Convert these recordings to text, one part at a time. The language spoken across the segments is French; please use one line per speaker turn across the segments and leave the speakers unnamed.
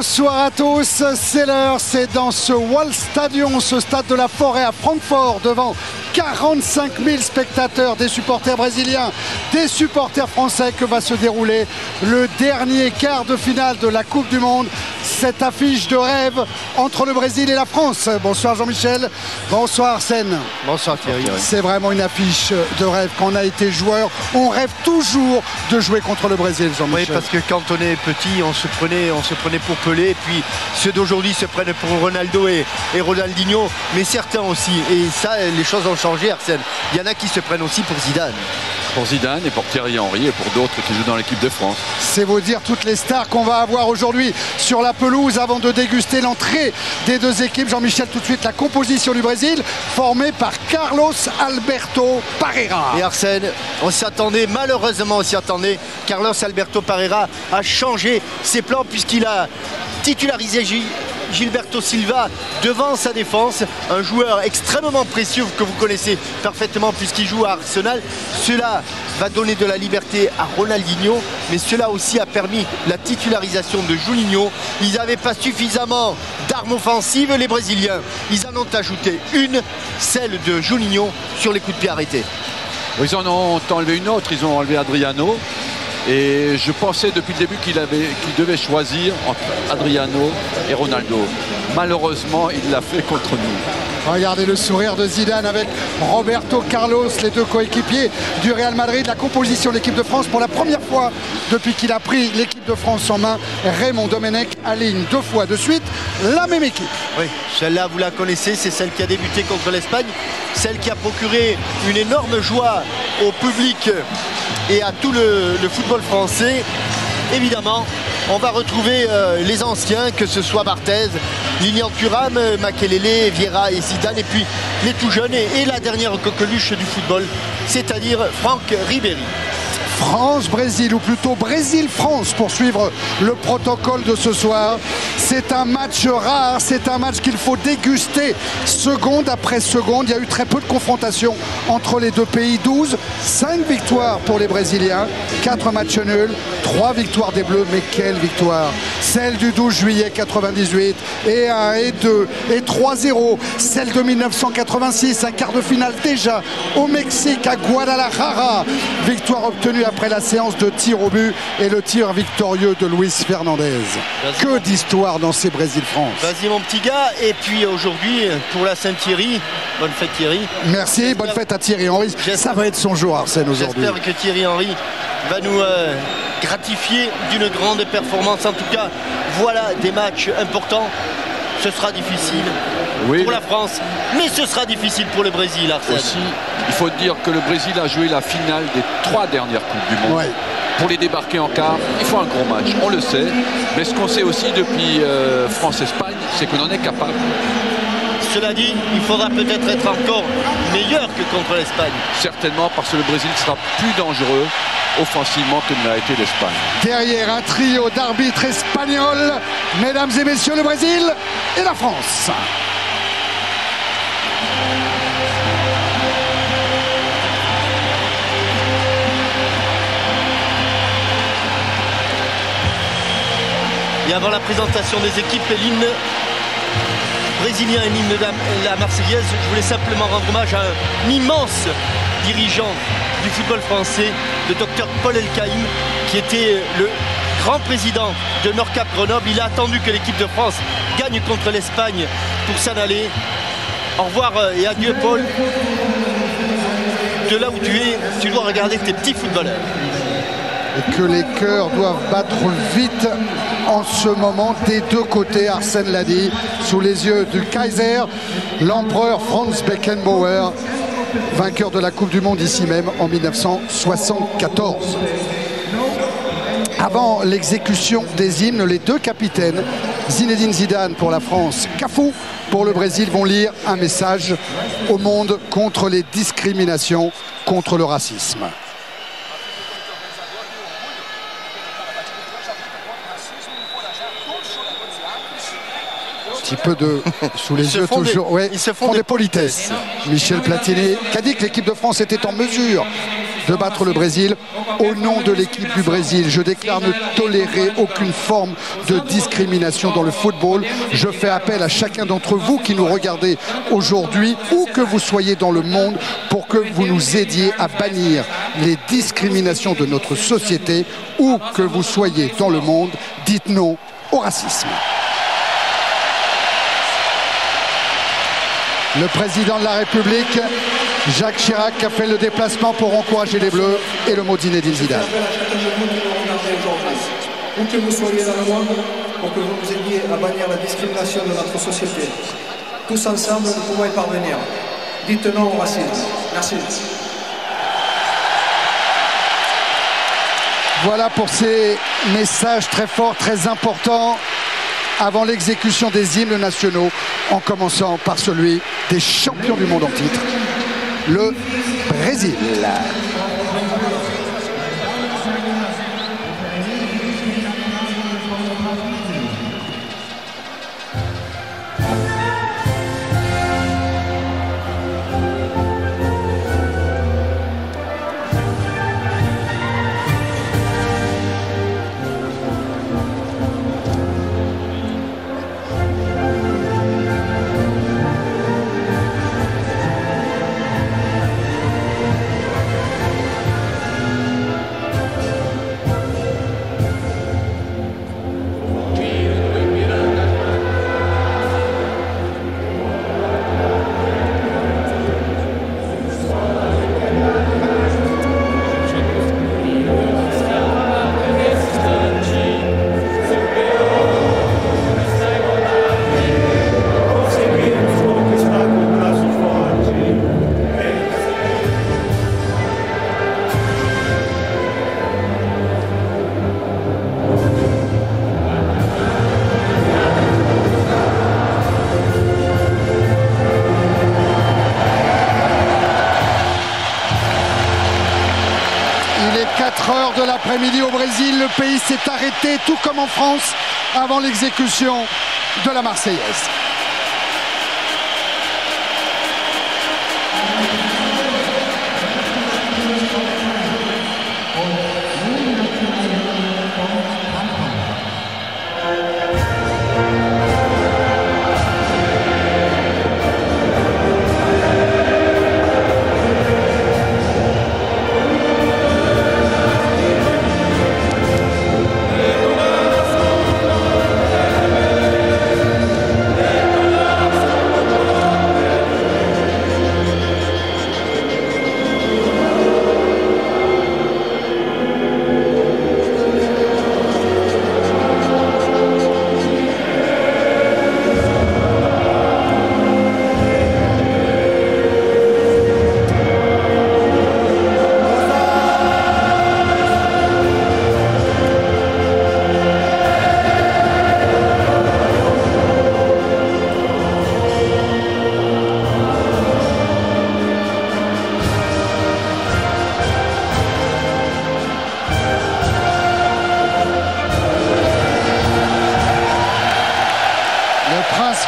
Bonsoir à tous, c'est l'heure, c'est dans ce Waldstadion, ce stade de la Forêt à Francfort, devant 45 000 spectateurs, des supporters brésiliens, des supporters français, que va se dérouler le dernier quart de finale de la Coupe du Monde. Cette affiche de rêve entre le Brésil et la France. Bonsoir Jean-Michel, bonsoir Arsène.
Bonsoir Thierry.
C'est vraiment une affiche de rêve. Quand on a été joueur, on rêve toujours de jouer contre le Brésil, Jean-Michel.
Oui, parce que quand on est petit, on se prenait pour Pelé, et puis ceux d'aujourd'hui se prennent pour Ronaldo et Ronaldinho, mais certains aussi. Et ça, les choses ont changé, Arsène. Il y en a qui se prennent aussi pour Zidane.
Pour Zidane et pour Thierry Henry et pour d'autres qui jouent dans l'équipe de France.
C'est vous dire toutes les stars qu'on va avoir aujourd'hui sur la pelouse avant de déguster l'entrée des deux équipes. Jean-Michel, tout de suite la composition du Brésil formée par Carlos Alberto Parreira.
Et Arsène, on s'y attendait, malheureusement on s'y attendait. Carlos Alberto Parreira a changé ses plans puisqu'il a titularisé Gilberto Silva devant sa défense, un joueur extrêmement précieux que vous connaissez parfaitement puisqu'il joue à Arsenal. Cela va donner de la liberté à Ronaldinho, mais cela aussi a permis la titularisation de Juninho. Ils n'avaient pas suffisamment d'armes offensives, les Brésiliens. Ils en ont ajouté une, celle de Juninho sur les coups de pied arrêtés.
Ils en ont enlevé une autre, ils ont enlevé Adriano. Et je pensais depuis le début qu'il devait choisir entre Adriano et Ronaldo. Malheureusement, il l'a fait contre nous.
Regardez le sourire de Zidane avec Roberto Carlos, les deux coéquipiers du Real Madrid. La composition de l'équipe de France pour la première fois depuis qu'il a pris l'équipe de France en main. Raymond Domenech aligne deux fois de suite la même équipe.
Oui, celle-là vous la connaissez, c'est celle qui a débuté contre l'Espagne, celle qui a procuré une énorme joie au public et à tout le football français. Évidemment, on va retrouver les anciens, que ce soit Barthez, Lilian Thuram, Makelele, Vieira et Zidane, et puis les tout jeunes et la dernière coqueluche du football, c'est-à-dire Franck Ribéry.
France-Brésil, ou plutôt Brésil-France pour suivre le protocole de ce soir. C'est un match rare, c'est un match qu'il faut déguster seconde après seconde. Il y a eu très peu de confrontations entre les deux pays. 5 victoires pour les Brésiliens, 4 matchs nuls, 3 victoires des Bleus. Mais quelle victoire! Celle du 12 juillet 98, et 1, et 2, et 3-0. Celle de 1986, un quart de finale déjà au Mexique, à Guadalajara. Victoire obtenue après la séance de tir au but et le tir victorieux de Luis Fernandez. Que d'histoire dans ces Brésil-France.
Vas-y mon petit gars, et puis aujourd'hui pour la Saint-Thierry, bonne fête Thierry.
Merci, bonne fête à Thierry Henry. Ça va être son jour, Arsène, aujourd'hui.
J'espère que Thierry Henry va nous gratifier d'une grande performance. En tout cas, voilà des matchs importants. Ce sera difficile pour la France, mais ce sera difficile pour le Brésil, Arsène.
Aussi, il faut dire que le Brésil a joué la finale des 3 dernières Coupes du Monde. Ouais. Pour les débarquer en quart, il faut un gros match, on le sait. Mais ce qu'on sait aussi depuis France-Espagne, c'est qu'on en est capable.
Cela dit, il faudra peut-être être encore meilleur que contre l'Espagne.
Certainement, parce que le Brésil sera plus dangereux offensivement que ne l'a été l'Espagne.
Derrière un trio d'arbitres espagnols, mesdames et messieurs, le Brésil et la France.
Et avant la présentation des équipes, l'hymne brésilien et l'hymne de la Marseillaise, je voulais simplement rendre hommage à un immense dirigeant du football français, le docteur Paul Elkaïm, qui était le grand président de Nordcap Grenoble. Il a attendu que l'équipe de France gagne contre l'Espagne pour s'en aller. Au revoir et adieu Paul. De là où tu es, tu dois regarder tes petits footballeurs.
Et que les cœurs doivent battre vite en ce moment des deux côtés. Arsène l'a dit, sous les yeux du Kaiser, l'empereur Franz Beckenbauer, vainqueur de la Coupe du Monde ici même en 1974. Avant l'exécution des hymnes, les deux capitaines, Zinedine Zidane pour la France, Cafu pour le Brésil, vont lire un message au monde contre les discriminations, contre le racisme. Petit peu de sous les yeux toujours. Ouais,
ils se font
des politesses. Michel Platini qui a dit que l'équipe de France était en mesure de battre le Brésil. Au nom de l'équipe du Brésil, je déclare ne tolérer aucune forme de discrimination dans le football. Je fais appel à chacun d'entre vous qui nous regardez aujourd'hui, où que vous soyez dans le monde, pour que vous nous aidiez à bannir les discriminations de notre société. Où que vous soyez dans le monde, dites non au racisme. Le président de la République, Jacques Chirac, a fait le déplacement pour encourager les Bleus, et le mot de Zinedine Zidane.
Où que vous soyez dans le monde, pour que vous nous aidiez à bannir la discrimination de notre société. Tous ensemble, nous pouvons y parvenir. Dites non au racisme. Merci.
Voilà pour ces messages très forts, très importants avant l'exécution des hymnes nationaux, en commençant par celui des champions du monde en titre, le Brésil. Il est 4 heures de l'après-midi au Brésil. Le pays s'est arrêté, tout comme en France, avant l'exécution de la Marseillaise.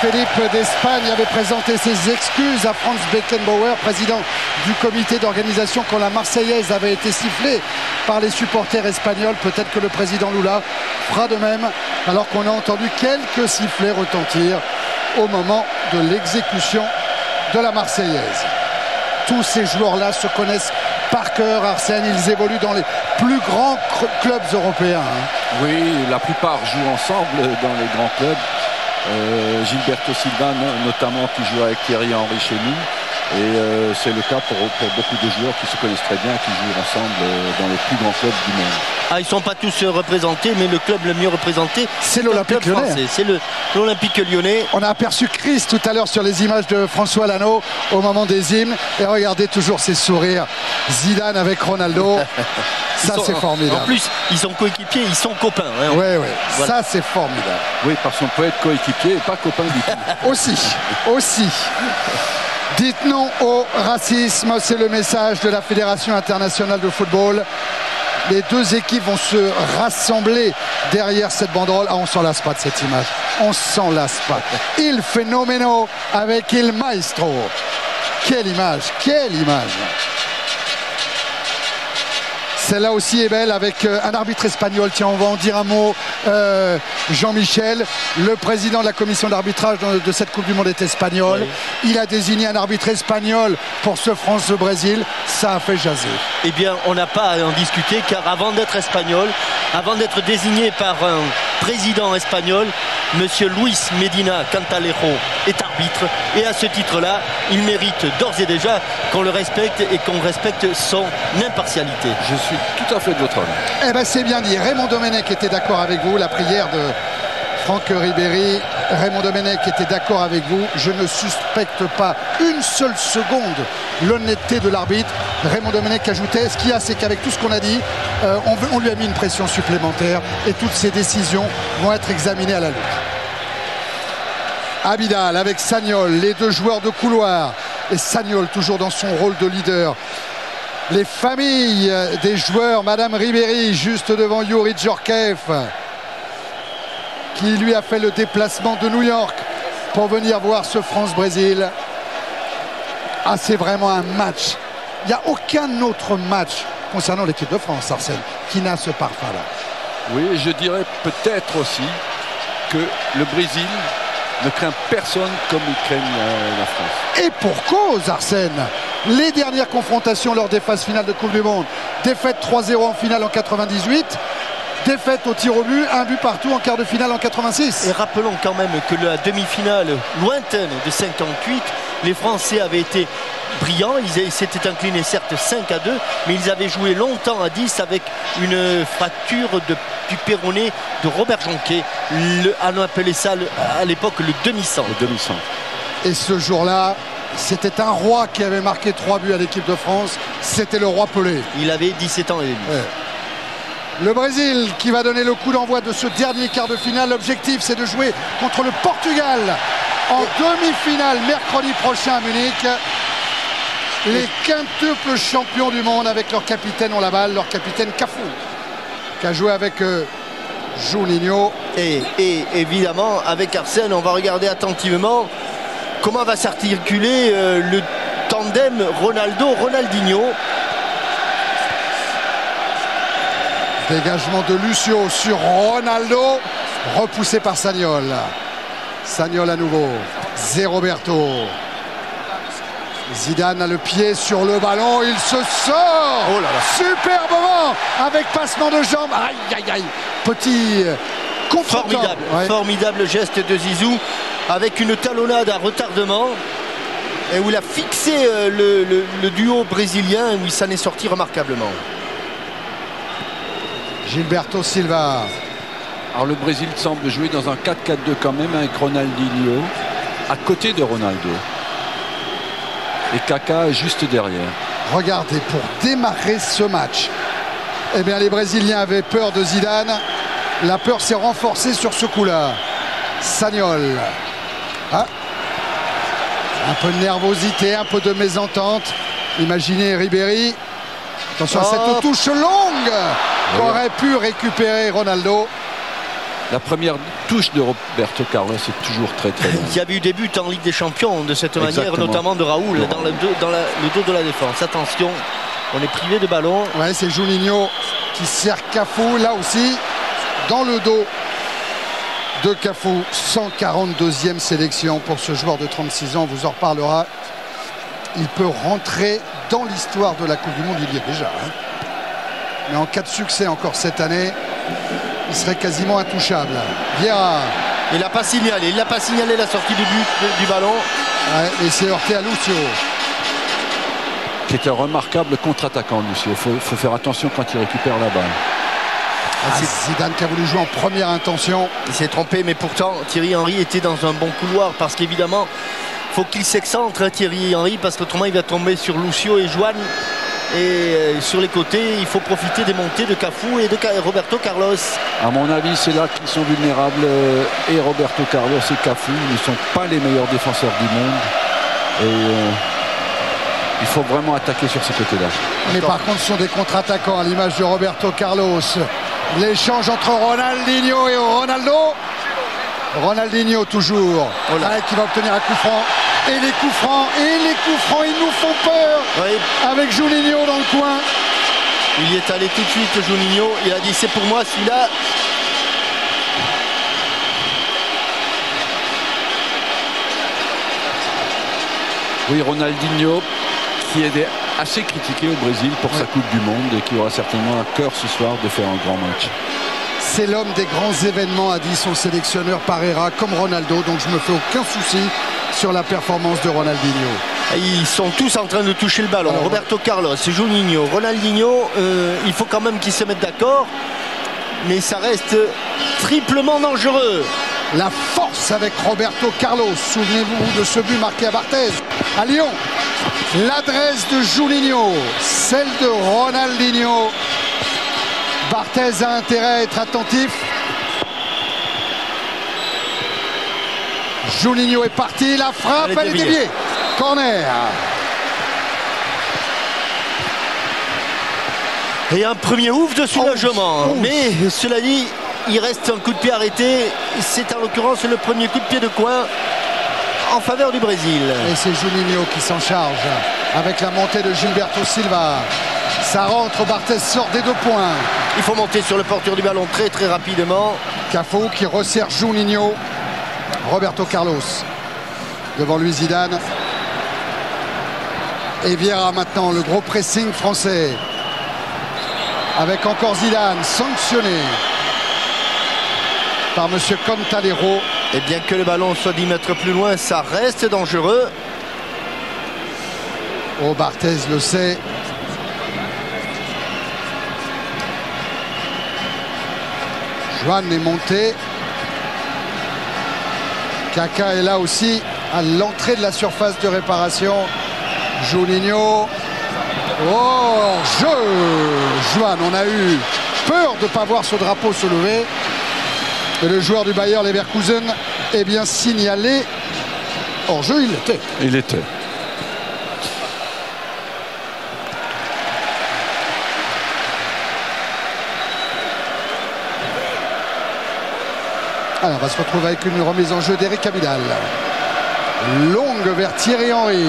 Philippe d'Espagne avait présenté ses excuses à Franz Beckenbauer, président du comité d'organisation, quand la Marseillaise avait été sifflée par les supporters espagnols. Peut-être que le président Lula fera de même, alors qu'on a entendu quelques sifflets retentir au moment de l'exécution de la Marseillaise. Tous ces joueurs-là se connaissent par cœur, Arsène. Ils évoluent dans les plus grands clubs européens.
Oui, la plupart jouent ensemble dans les grands clubs. Gilberto Silva notamment, qui joue avec Thierry Henry chez nous, et c'est le cas pour beaucoup de joueurs qui se connaissent très bien, qui jouent ensemble dans les plus grands clubs du monde.
Ah, ils ne sont pas tous représentés, mais le club le mieux représenté,
c'est l'Olympique Lyonnais.
C'est l'Olympique Lyonnais.
On a aperçu Chris tout à l'heure sur les images de François Lano au moment des hymnes, et regardez toujours ces sourires. Zidane avec Ronaldo. Ça, c'est formidable.
En plus, ils sont coéquipiers, ils sont copains. Hein.
Oui, voilà. Ça, c'est formidable.
Oui, parce qu'on peut être coéquipier et pas copain du tout.
Aussi. Dites non au racisme, c'est le message de la Fédération internationale de football. Les deux équipes vont se rassembler derrière cette banderole. Ah, on s'en lasse pas de cette image. On s'en lasse pas. Il Fenomeno avec Il Maestro. Quelle image, quelle image. Celle-là aussi est belle avec un arbitre espagnol. Tiens, on va en dire un mot. Jean-Michel, le président de la commission d'arbitrage de cette Coupe du Monde est espagnol. Oui. Il a désigné un arbitre espagnol pour ce France-Brésil. Ça a fait jaser.
Eh bien, on n'a pas à en discuter car avant d'être espagnol, avant d'être désigné par un président espagnol, Monsieur Luis Medina Cantalejo est arbitre. Et à ce titre-là, il mérite d'ores et déjà qu'on le respecte et qu'on respecte son impartialité.
Je suis tout à fait de votre avis.
Eh bien, c'est bien dit. Raymond Domenech était d'accord avec vous. La prière de Franck Ribéry. Raymond Domenech était d'accord avec vous. Je ne suspecte pas une seule seconde l'honnêteté de l'arbitre. Raymond Domenech ajoutait, ce qu'il y a, c'est qu'avec tout ce qu'on a dit, on lui a mis une pression supplémentaire et toutes ces décisions vont être examinées à la loupe. Abidal avec Sagnol, les deux joueurs de couloir. Et Sagnol toujours dans son rôle de leader. Les familles des joueurs, Madame Ribéry juste devant Youri Djorkaeff, qui lui a fait le déplacement de New York pour venir voir ce France-Brésil. Ah, c'est vraiment un match. Il n'y a aucun autre match concernant l'équipe de France, Arsène, qui n'a ce parfum-là.
Oui, je dirais peut-être aussi que le Brésil ne craint personne comme ils craignent la France.
Et pour cause, Arsène. Les dernières confrontations lors des phases finales de Coupe du Monde. Défaite 3-0 en finale en 98. Défaite au tir au but, un but partout en quart de finale en 86.
Et rappelons quand même que la demi-finale lointaine de 58, les Français avaient été brillants. Ils s'étaient inclinés certes 5-2, mais ils avaient joué longtemps à 10 avec une fracture du péroné de Robert Jonquet. On appelait ça à l'époque le demi-sang.
Le demi-sang.
Et ce jour-là, c'était un roi qui avait marqué 3 buts à l'équipe de France. C'était le roi Pelé.
Il avait 17 ans et demi.
Ouais. Le Brésil qui va donner le coup d'envoi de ce dernier quart de finale. L'objectif, c'est de jouer contre le Portugal en demi-finale mercredi prochain à Munich. Les quintuples champions du monde avec leur capitaine, on la balle, leur capitaine Cafu, qui a joué avec Juninho.
Et évidemment, avec Arsène, on va regarder attentivement comment va s'articuler le tandem Ronaldo-Ronaldinho.
Dégagement de Lucio sur Ronaldo, repoussé par Sagnol. Sagnol à nouveau, Zé Roberto. Zidane a le pied sur le ballon, il se sort.
Oh là là.
Superbement, avec passement de jambes. Aïe, aïe, aïe. Petit
formidable, formidable geste de Zizou, avec une talonnade à retardement. Et où il a fixé le duo brésilien, où il s'en est sorti remarquablement.
Gilberto Silva.
Alors le Brésil semble jouer dans un 4-4-2 quand même avec Ronaldinho à côté de Ronaldo. Et Kaká juste derrière.
Regardez, pour démarrer ce match, eh bien les Brésiliens avaient peur de Zidane. La peur s'est renforcée sur ce coup-là. Sagnol. Ah. Un peu de nervosité, un peu de mésentente. Imaginez Ribéry. Attention à cette touche longue qu'aurait pu récupérer Ronaldo.
La première touche de Roberto Carlos est toujours très très longue.
Il y avait eu des buts en Ligue des Champions de cette manière, notamment de Raoul dans le dos de la défense. Attention, on est privé de ballon.
Ouais, c'est Juninho qui sert Cafu là aussi dans le dos de Cafu. 142e sélection pour ce joueur de 36 ans, on vous en reparlera. Il peut rentrer dans l'histoire de la Coupe du Monde, il y est déjà. Hein. Mais en cas de succès encore cette année, il serait quasiment intouchable. Vieira.
Il n'a pas signalé, la sortie du but du ballon.
Ouais, et c'est heurté à Lucio.
Qui est un remarquable contre-attaquant, Lucio. Il faut faire attention quand il récupère la balle.
Zidane qui a voulu jouer en première intention.
Il s'est trompé, mais pourtant Thierry Henry était dans un bon couloir parce qu'évidemment, il faut qu'il s'excentre, Thierry Henry, parce qu'autrement il va tomber sur Lucio et Juan. Et sur les côtés, il faut profiter des montées de Cafu et de Roberto Carlos.
À mon avis, c'est là qu'ils sont vulnérables. Et Roberto Carlos et Cafu ne sont pas les meilleurs défenseurs du monde. Et il faut vraiment attaquer sur ce côté-là.
Mais par contre, ce sont des contre-attaquants à l'image de Roberto Carlos. L'échange entre Ronaldinho et Ronaldo. Ronaldinho toujours, qui va obtenir un coup franc. Et les coups francs, ils nous font peur. Oui. Avec Juninho dans le coin.
Il y est allé tout de suite, Juninho. Il a dit c'est pour moi celui-là.
Oui, Ronaldinho, qui est assez critiqué au Brésil pour sa Coupe du Monde et qui aura certainement à cœur ce soir de faire un grand match.
C'est l'homme des grands événements, a dit son sélectionneur Parreira, comme Ronaldo, donc je me fais aucun souci sur la performance de Ronaldinho.
Ils sont tous en train de toucher le ballon. Alors, Roberto Carlos, Juninho, Ronaldinho, il faut quand même qu'ils se mettent d'accord, mais ça reste triplement dangereux.
La force avec Roberto Carlos, souvenez-vous de ce but marqué à Barthez, à Lyon. L'adresse de Juninho, celle de Ronaldinho. Barthez a intérêt à être attentif. Juninho est parti, la frappe, elle est déviée. Corner.
Et un premier ouf de soulagement. Mais cela dit, il reste un coup de pied arrêté. C'est en l'occurrence le premier coup de pied de coin en faveur du Brésil.
Et c'est Juninho qui s'en charge avec la montée de Gilberto Silva. Ça rentre, Barthez sort des 2 points.
Il faut monter sur le porteur du ballon très très rapidement.
Cafu qui resserre Juninho. Roberto Carlos. Devant lui Zidane. Et Vieira maintenant, le gros pressing français. Avec encore Zidane, sanctionné par M. Contalero.
Et bien que le ballon soit 10 mètres plus loin, ça reste dangereux.
Oh, Barthez le sait. Juan est monté. Kaka est là aussi à l'entrée de la surface de réparation. Juninho. Oh, jeu. Juan, on a eu peur de ne pas voir ce drapeau se lever. Et le joueur du Bayer Leverkusen est bien signalé. Hors jeu, il l'était.
Il était.
Alors, on va se retrouver avec une remise en jeu d'Eric Abidal. Longue vers Thierry Henry.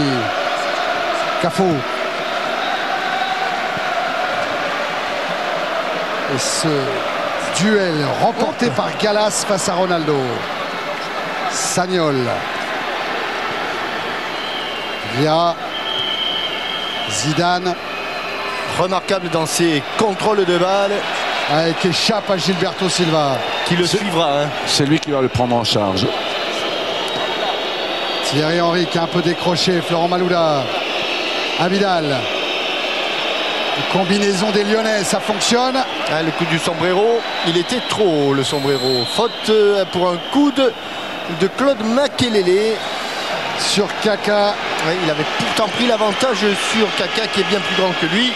Cafu. Et ce duel remporté par Gallas face à Ronaldo. Sagnol. Via Zidane.
Remarquable dans ses contrôles de balle.
Qui échappe à Gilberto Silva.
Qui le suivra. Hein.
C'est lui qui va le prendre en charge.
Thierry Henry qui a un peu décroché. Florent Malouda. Abidal. Combinaison des Lyonnais, ça fonctionne.
Le coup du sombrero, il était trop haut, le sombrero. Faute pour un coup de Claude Makelele.
Sur Kaka.
Oui, il avait pourtant pris l'avantage sur Kaka qui est bien plus grand que lui.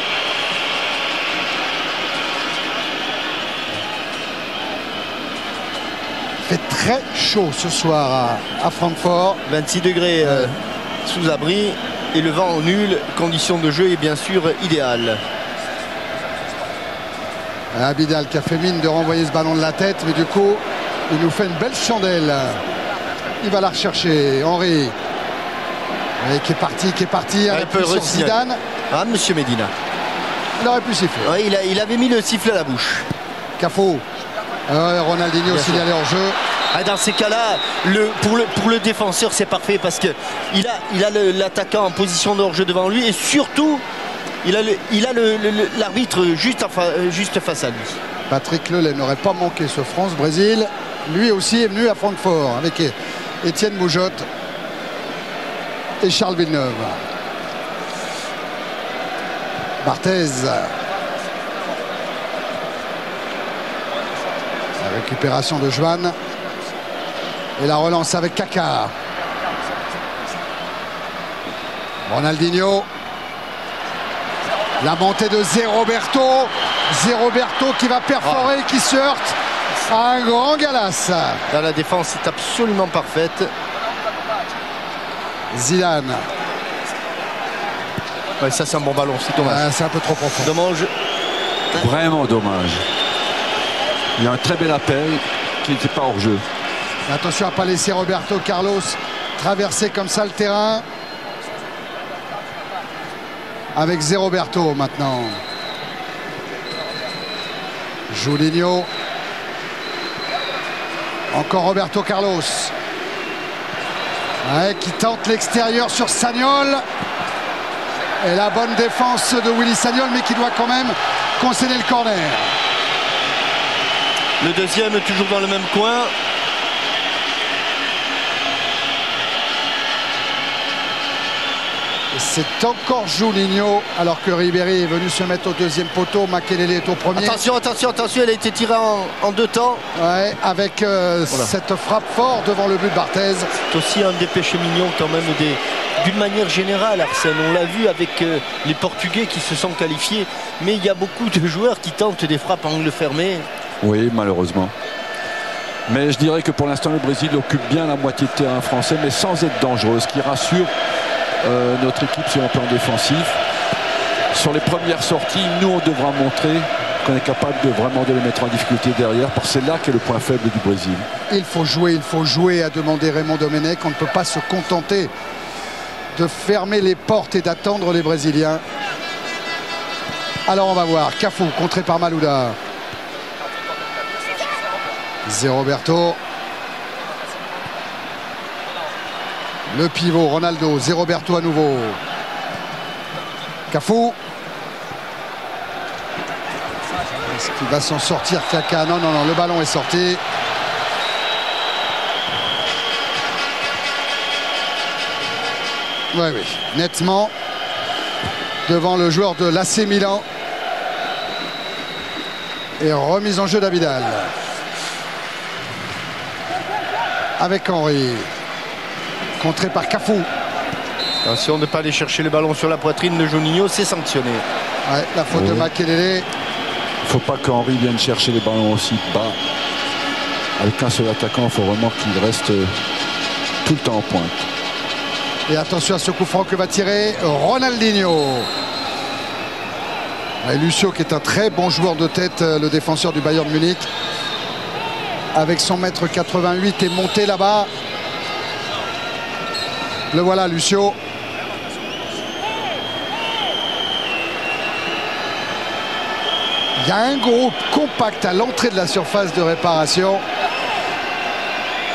Il fait très chaud ce soir à Francfort.
26 degrés sous abri et le vent nul. Condition de jeu est bien sûr idéale.
Abidal qui a fait mine de renvoyer ce ballon de la tête, mais du coup, il nous fait une belle chandelle. Il va la rechercher. Henry. Qui est parti. Un peu sur Zidane.
Ah, monsieur Medina.
Il aurait pu siffler.
Ouais, il avait mis le sifflet à la bouche.
Cafu. Ronaldinho signalé hors jeu.
Dans ces cas-là, pour le défenseur, c'est parfait parce que il a l'attaquant en position de hors-jeu devant lui et surtout, il a l'arbitre juste face à lui.
Patrick Lelay n'aurait pas manqué ce France-Brésil. Lui aussi est venu à Francfort avec Étienne Moujotte et Charles Villeneuve. Barthez. La récupération de Juan. Et la relance avec Kaka. Ronaldinho. La montée de Zé Roberto. Zé Roberto qui va perforer, qui se heurte à un grand Gallas.
Là, la défense est absolument parfaite.
Zidane.
Ouais, ça c'est un bon ballon, c'est dommage.
C'est un peu trop profond.
Dommage.
Vraiment dommage. Il y a un très bel appel qui n'était pas hors jeu.
Attention à ne pas laisser Roberto Carlos traverser comme ça le terrain. Avec Zé Roberto maintenant. Juninho. Encore Roberto Carlos. Ouais, qui tente l'extérieur sur Sagnol. Et la bonne défense de Willy Sagnol, mais qui doit quand même concéder le corner.
Le deuxième toujours dans le même coin.
C'est encore Juninho, alors que Ribéry est venu se mettre au deuxième poteau. Makelele est au premier.
Attention, attention, attention, elle a été tirée en deux temps.
Ouais, avec cette frappe fort devant le but de Barthez.
C'est aussi un des péchés mignons quand même d'une manière générale, Arsène. On l'a vu avec les Portugais qui se sont qualifiés. Mais il y a beaucoup de joueurs qui tentent des frappes à angle fermé.
Oui, malheureusement. Mais je dirais que pour l'instant, le Brésil occupe bien la moitié de terrain français, mais sans être dangereux, ce qui rassure notre équipe sur le plan défensif. Sur les premières sorties, nous on devra montrer qu'on est capable de vraiment de les mettre en difficulté derrière, parce que c'est là qu'est le point faible du Brésil. Il faut
jouer, a demandé Raymond Domenech. On ne peut pas se contenter de fermer les portes et d'attendre les Brésiliens. Alors on va voir. Cafu contré par Malouda. Zé Roberto. Le pivot, Ronaldo. Zé Roberto à nouveau. Cafu. Est-ce qu'il va s'en sortir, Kaka? Non, non, non, le ballon est sorti. Oui, oui, nettement. Devant le joueur de l'AC Milan. Et remise en jeu d'Abidal. Avec Henry. Contré par Cafu.
Attention de ne pas aller chercher le ballon sur la poitrine de Juninho, c'est sanctionné.
Ouais, la faute de Makelele.
Il ne faut pas qu'Henry vienne chercher les ballons aussi bas. Avec un seul attaquant, il faut vraiment qu'il reste tout le temps en pointe.
Et attention à ce coup franc que va tirer Ronaldinho. Et Lucio qui est un très bon joueur de tête, le défenseur du Bayern Munich. Avec son mètre 88 et monté là-bas. Le voilà, Lucio. Il y a un groupe compact à l'entrée de la surface de réparation.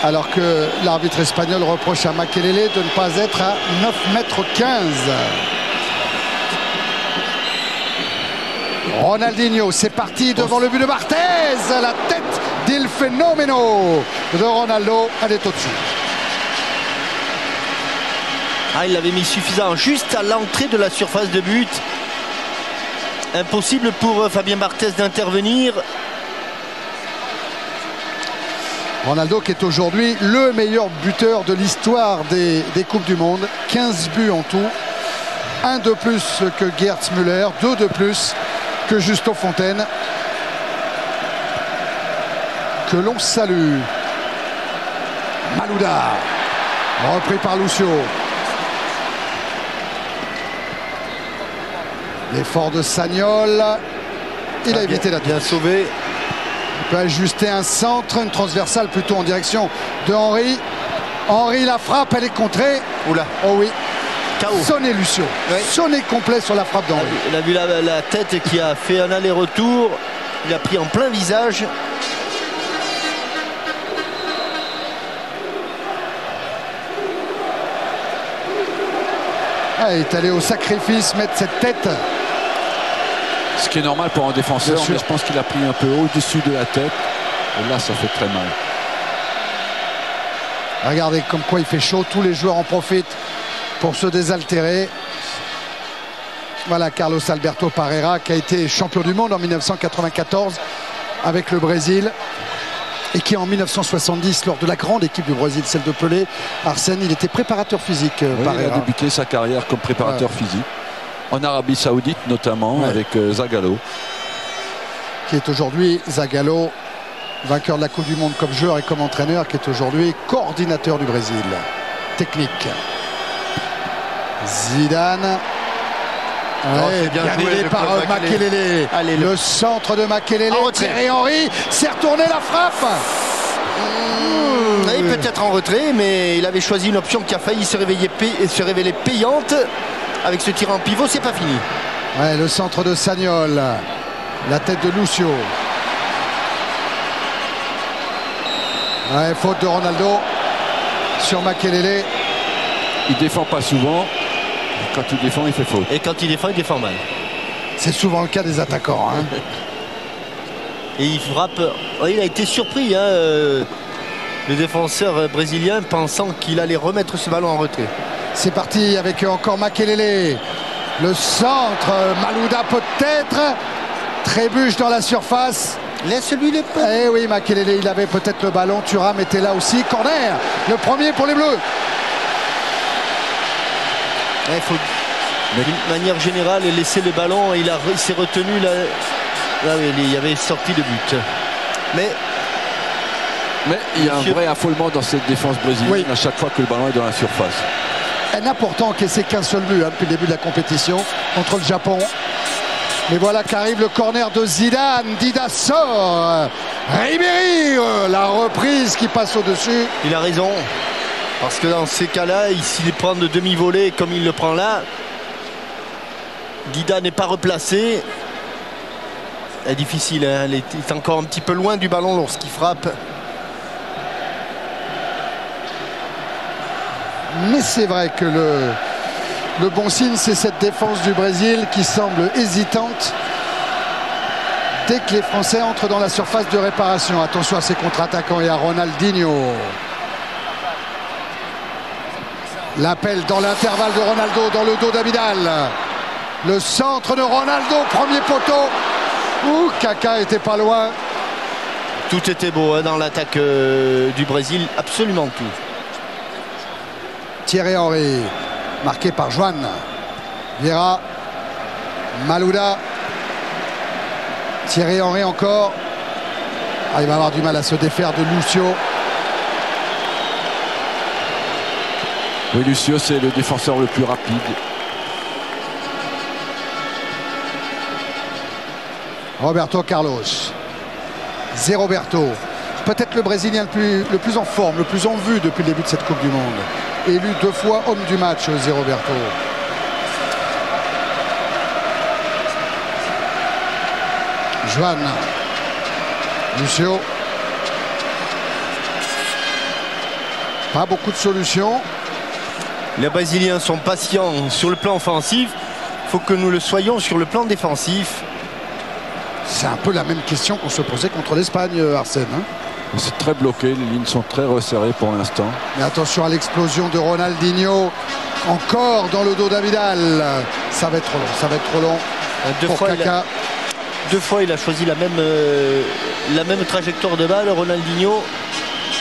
Alors que l'arbitre espagnol reproche à Makelele de ne pas être à 9,15 m. Ronaldinho, c'est parti devant le but de Barthez. La tête d'Il Fenomeno de Ronaldo, elle est au-dessus.
Ah, il l'avait mis suffisant juste à l'entrée de la surface de but. Impossible pour Fabien Barthez d'intervenir.
Ronaldo qui est aujourd'hui le meilleur buteur de l'histoire des Coupes du Monde. 15 buts en tout. 1 de plus que Gerd Müller. 2 de plus que Justo Fontaine. Que l'on salue. Malouda. Repris par Lucio. L'effort de Sagnol. Il a évité la touche.
Bien sauvé.
Il peut ajuster un centre, une transversale plutôt en direction de Henry. Henry, la frappe, elle est contrée.
Oula.
Oh oui.
KO.
Sonné Lucio. Oui. Sonné complet sur la frappe d'Henry.
Il a vu la tête qui a fait un aller-retour. Il a pris en plein visage.
Ah, il est allé au sacrifice, mettre cette tête.
Ce qui est normal pour un défenseur, mais je pense qu'il a pris un peu au-dessus de la tête. Et là, ça fait très mal.
Regardez comme quoi il fait chaud. Tous les joueurs en profitent pour se désaltérer. Voilà Carlos Alberto Parreira qui a été champion du monde en 1994 avec le Brésil. Et qui en 1970, lors de la grande équipe du Brésil, celle de Pelé, Arsène, il était préparateur physique.
Oui,
Parreira.
il a débuté sa carrière comme préparateur physique. En Arabie Saoudite notamment, avec Zagallo.
Qui est aujourd'hui Zagallo, vainqueur de la Coupe du Monde comme joueur et comme entraîneur, qui est aujourd'hui coordinateur du Brésil. Technique. Zidane. Bien aidé par Makelele. Le centre de Makelele. Thierry Henry s'est retourné la frappe.
Il peut être en retrait, mais il avait choisi une option qui a failli se révéler payante. Avec ce tir en pivot, c'est pas fini.
Ouais, le centre de Sagnol. La tête de Lucio. Ouais, faute de Ronaldo sur Makelele.
Il défend pas souvent. Quand il défend, il fait faute.
Et quand il défend mal.
C'est souvent le cas des attaquants. Hein.
Et il frappe. Oh, il a été surpris, hein, le défenseur brésilien, pensant qu'il allait remettre ce ballon en retrait.
C'est parti avec encore Makelele. Le centre, Malouda peut-être. Trébuche dans la surface.
Laisse-lui les pas.
Eh oui, Makelele, il avait peut-être le ballon. Thuram était là aussi. Corner, le premier pour les Bleus.
Il faut, d'une manière générale, laisser le ballon. Il s'est retenu là. Là, il y avait sortie de but. Mais
il y a un vrai affolement dans cette défense brésilienne,
oui,
à chaque fois que le ballon est dans la surface.
Elle n'a pourtant encaissé qu'un seul but, hein, depuis le début de la compétition contre le Japon. Mais voilà qu'arrive le corner de Zidane. Dida sort. Ribéry, la reprise qui passe au-dessus.
Il a raison. Parce que dans ces cas-là, s'il prend de demi-volée comme il le prend là, Dida n'est pas replacé. C'est difficile, hein. Il est encore un petit peu loin du ballon lorsqu'il frappe.
Mais c'est vrai que le bon signe, c'est cette défense du Brésil qui semble hésitante dès que les Français entrent dans la surface de réparation. Attention à ces contre-attaquants et à Ronaldinho. L'appel dans l'intervalle de Ronaldo dans le dos d'Abidal. Le centre de Ronaldo, premier poteau. Ouh, Kaka était pas loin.
Tout était beau, hein, dans l'attaque du Brésil, absolument tout.
Thierry Henry, marqué par Juan. Vieira, Malouda. Thierry Henry encore. Ah, il va avoir du mal à se défaire de Lucio.
Oui, Lucio, c'est le défenseur le plus rapide.
Roberto Carlos. Zéroberto. Peut-être le Brésilien le plus en forme, le plus en vue depuis le début de cette Coupe du Monde. Élu 2 fois homme du match, Zéroberto. Juan. Lucio. Pas beaucoup de solutions.
Les Brésiliens sont patients sur le plan offensif. Il faut que nous le soyons sur le plan défensif.
C'est un peu la même question qu'on se posait contre l'Espagne, Arsène. Hein.
C'est très bloqué, les lignes sont très resserrées pour l'instant.
Mais attention à l'explosion de Ronaldinho. Encore dans le dos d'Abidal. Ça va être trop long, ça va être trop long.
Deux fois, il a choisi la même trajectoire de balle, Ronaldinho.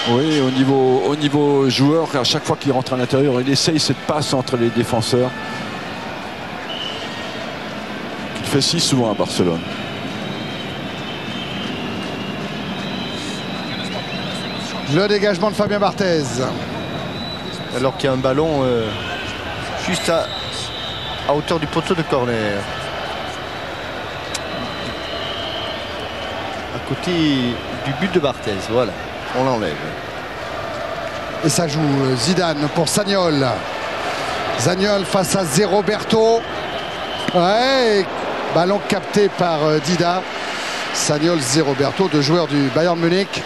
Oui, au niveau joueur, à chaque fois qu'il rentre à l'intérieur, il essaye cette passe entre les défenseurs. Il fait si souvent à Barcelone.
Le dégagement de Fabien Barthez.
Alors qu'il y a un ballon juste à hauteur du poteau de corner. À côté du but de Barthez, voilà. On l'enlève.
Et ça joue Zidane pour Sagnol. Sagnol face à Zéroberto. Ouais, ballon capté par Dida. Sagnol, Zéroberto, deux joueurs du Bayern Munich.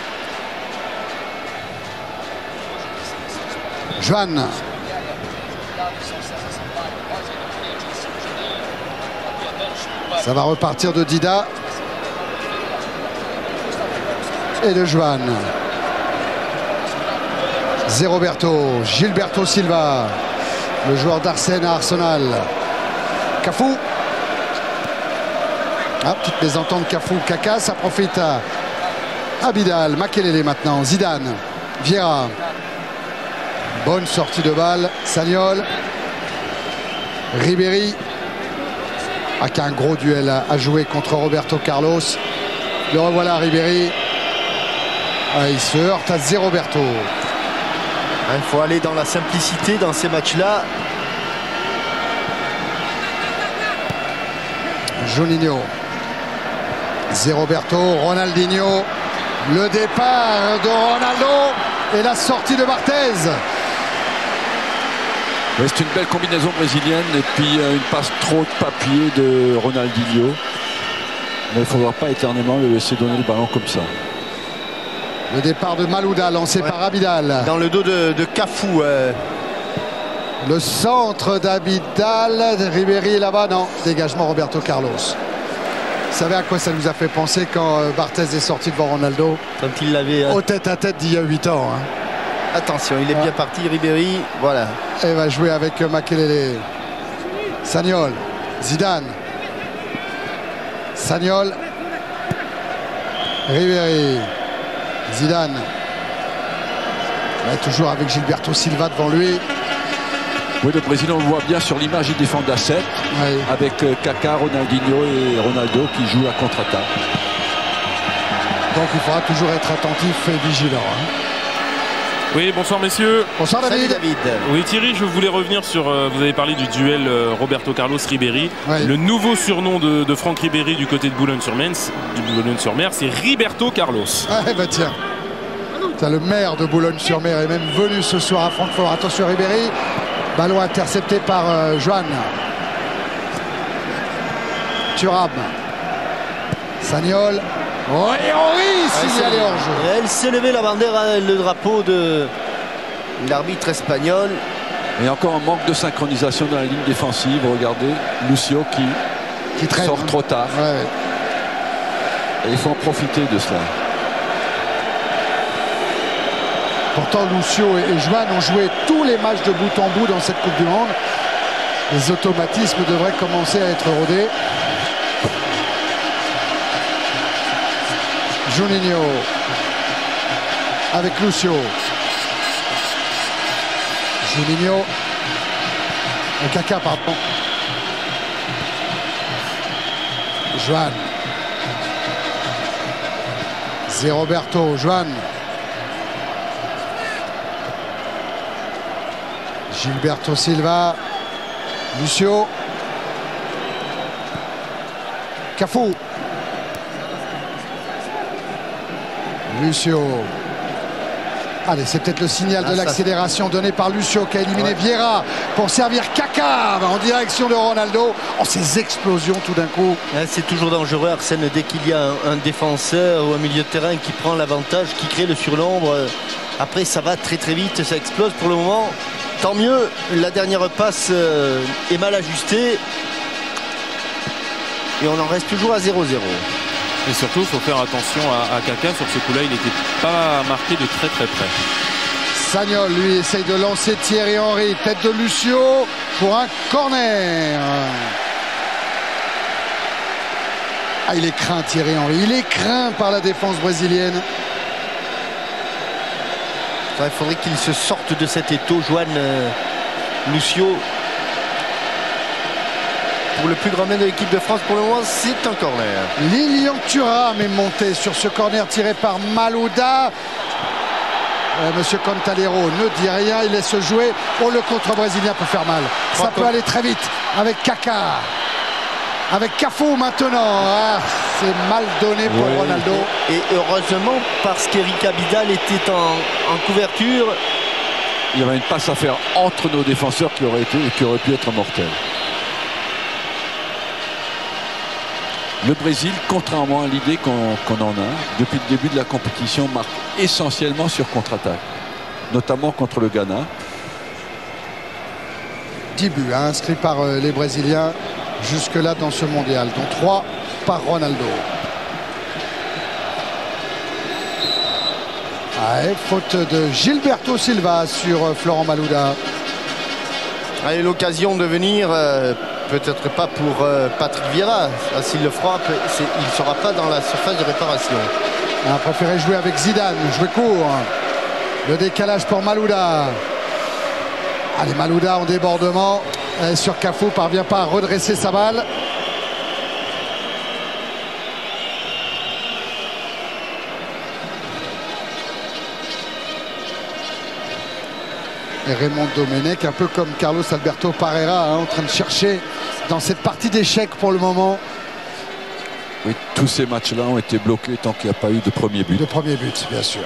Juan. Ça va repartir de Dida. Et de Juan. Zéroberto, Gilberto Silva, le joueur d'Arsène à Arsenal. Cafu. Ah, petite mésentente Cafu-Kaka, ça profite à Abidal. Makelele maintenant, Zidane, Vieira. Bonne sortie de balle, Sagnol. Ribéry. Ah, qui a un gros duel à jouer contre Roberto Carlos. Le revoilà Ribéry. Ah, il se heurte à Zéroberto.
Il faut aller dans la simplicité dans ces matchs-là.
Juninho. Zéroberto, Ronaldinho. Le départ de Ronaldo et la sortie de Barthez.
Ouais, c'est une belle combinaison brésilienne et puis une passe trop de papier de Ronaldinho. Mais il ne faudra pas éternellement le laisser donner le ballon comme ça.
Le départ de Malouda lancé par Abidal.
Dans le dos de Cafou.
Le centre d'Abidal. Ribéry là-bas, non. Dégagement Roberto Carlos. Vous savez à quoi ça nous a fait penser quand Barthez est sorti devant Ronaldo?
Quand il l'avait...
Au tête-à-tête d'il y a 8 ans. Hein.
Attention, il est bien parti, Ribéry. Voilà.
Et va jouer avec Makelele. Sagnol. Zidane. Sagnol. Ribéry. Zidane. Là, toujours avec Gilberto Silva devant lui.
Oui, le Brésil, on le voit bien sur l'image, il défend à 7
Oui.
avec Kaká, Ronaldinho et Ronaldo qui jouent la contre-attaque.
Donc il faudra toujours être attentif et vigilant. Hein.
Oui, bonsoir messieurs.
Bonsoir
Salut
David.
David.
Oui Thierry, je voulais revenir sur, vous avez parlé du duel Roberto Carlos-Ribéry.
Oui.
Le nouveau surnom de Franck Ribéry du côté de Boulogne-sur-Mer, c'est Riberto Carlos.
Ah bah tiens. Tiens, le maire de Boulogne-sur-Mer est même venu ce soir à Francfort. Attention Ribéry. Ballon intercepté par Joan. Thuram. Sagnol. Oh, et Henry signalé hors jeu.
Elle s'est levée la bandera, le drapeau de l'arbitre espagnol.
Et encore un manque de synchronisation dans la ligne défensive. Regardez, Lucio qui
traîne,
sort
hein.
trop tard.
Ouais.
Et il faut en profiter de cela.
Pourtant, Lucio et Joan ont joué tous les matchs de bout en bout dans cette Coupe du Monde. Les automatismes devraient commencer à être rodés. Juninho avec Lucio. Juninho. Kaka, pardon. Joan. Zé Roberto. Joan. Gilberto Silva. Lucio. Cafou. Lucio. Allez, c'est peut-être le signal de l'accélération donné par Lucio qui a éliminé Vieira pour servir Kaká en direction de Ronaldo. Oh, ces explosions tout d'un coup.
C'est toujours dangereux, Arsène, dès qu'il y a un défenseur ou un milieu de terrain qui prend l'avantage, qui crée le surnombre. Après, ça va très très vite, ça explose pour le moment. Tant mieux, la dernière passe est mal ajustée. Et on en reste toujours à 0-0.
Et surtout, il faut faire attention à Kaká. Sur ce coup-là, il n'était pas marqué de très très près.
Sagnol, lui, essaye de lancer Thierry Henry. Tête de Lucio pour un corner. Ah, il est craint, Thierry Henry. Il est craint par la défense brésilienne.
Il faudrait qu'il se sorte de cet étau, Joan Lucio. Pour le plus grand bien de l'équipe de France, pour le moment, c'est un corner.
Lilian Thuram est monté sur ce corner tiré par Malouda. Monsieur Cantalero ne dit rien, il laisse jouer. Oh, le contre-brésilien peut faire mal. Ça peut aller très vite avec Kaká. Avec Cafou maintenant. Ah, c'est mal donné pour Ronaldo.
Et heureusement, parce qu'Eric Abidal était en couverture.
Il y avait une passe à faire entre nos défenseurs qui aurait pu être mortelle. Le Brésil, contrairement à l'idée qu'on en a, depuis le début de la compétition, marque essentiellement sur contre-attaque, notamment contre le Ghana.
10 buts inscrits par les Brésiliens jusque-là dans ce mondial, dont 3 par Ronaldo. Faute de Gilberto Silva sur Florent Malouda.
Allez, l'occasion de venir, peut-être pas pour Patrick Vieira. S'il le frappe, il ne sera pas dans la surface de réparation.
On a préféré jouer avec Zidane, jouer court. Le décalage pour Malouda. Allez, Malouda en débordement. Sur Cafou, parvient pas à redresser sa balle. Et Raymond Domenech, un peu comme Carlos Alberto Parreira, en train de chercher dans cette partie d'échecs pour le moment.
Oui, tous ces matchs-là ont été bloqués tant qu'il n'y a pas eu de premier but.
De premier but, bien sûr.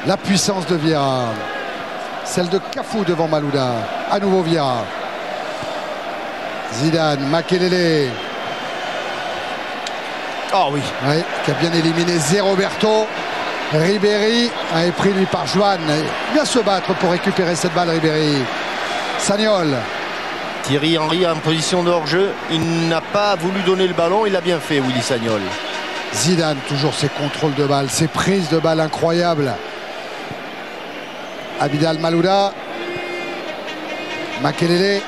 La puissance de Vieira. Celle de Cafou devant Malouda. À nouveau Vieira. Zidane, Makelele.
Oh oui.
Oui, qui a bien éliminé Zé Roberto. Ribéry a été pris lui par Joan. Il vient se battre pour récupérer cette balle, Ribéry. Sagnol.
Thierry Henry en position de hors-jeu. Il n'a pas voulu donner le ballon. Il a bien fait, Willy Sagnol.
Zidane, toujours ses contrôles de balle, ses prises de balle incroyables. Abidal Malouda. Makelele.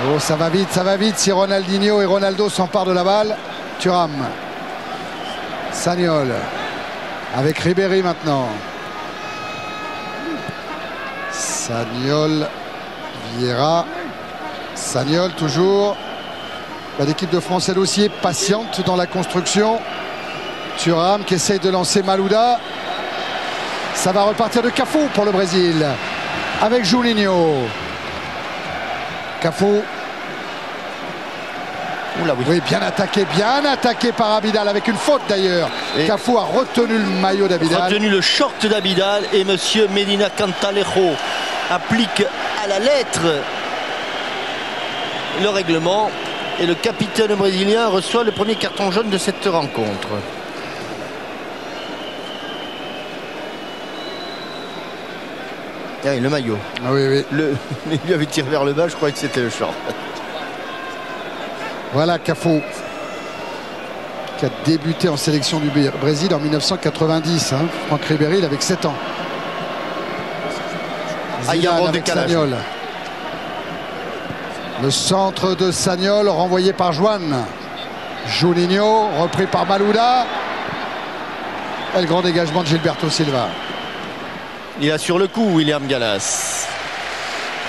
Oh, ça va vite si Ronaldinho et Ronaldo s'emparent de la balle. Thuram. Sagnol. Avec Ribéry maintenant. Sagnol. Vieira. Sagnol toujours. L'équipe de France, elle aussi, est patiente dans la construction. Thuram qui essaye de lancer Malouda. Ça va repartir de Cafu pour le Brésil. Avec Juninho. Cafu.
Oula, oui.
Oui, bien attaqué par Abidal avec une faute d'ailleurs. Cafu a retenu le maillot d'Abidal.
Retenu le short d'Abidal et monsieur Medina Cantalejo applique à la lettre le règlement et le capitaine brésilien reçoit le premier carton jaune de cette rencontre. Ah, le maillot.
Ah oui.
Il lui avait tiré vers le bas, je croyais que c'était le short.
Voilà Cafu qui a débuté en sélection du Brésil en 1990. Franck Ribéry, il avait 7 ans.
Il y a un bon décalage.
Sagnol. Le centre de Sagnol renvoyé par Joan. Juninho repris par Malouda. Et le grand dégagement de Gilberto Silva.
Il a sur le coup William Gallas.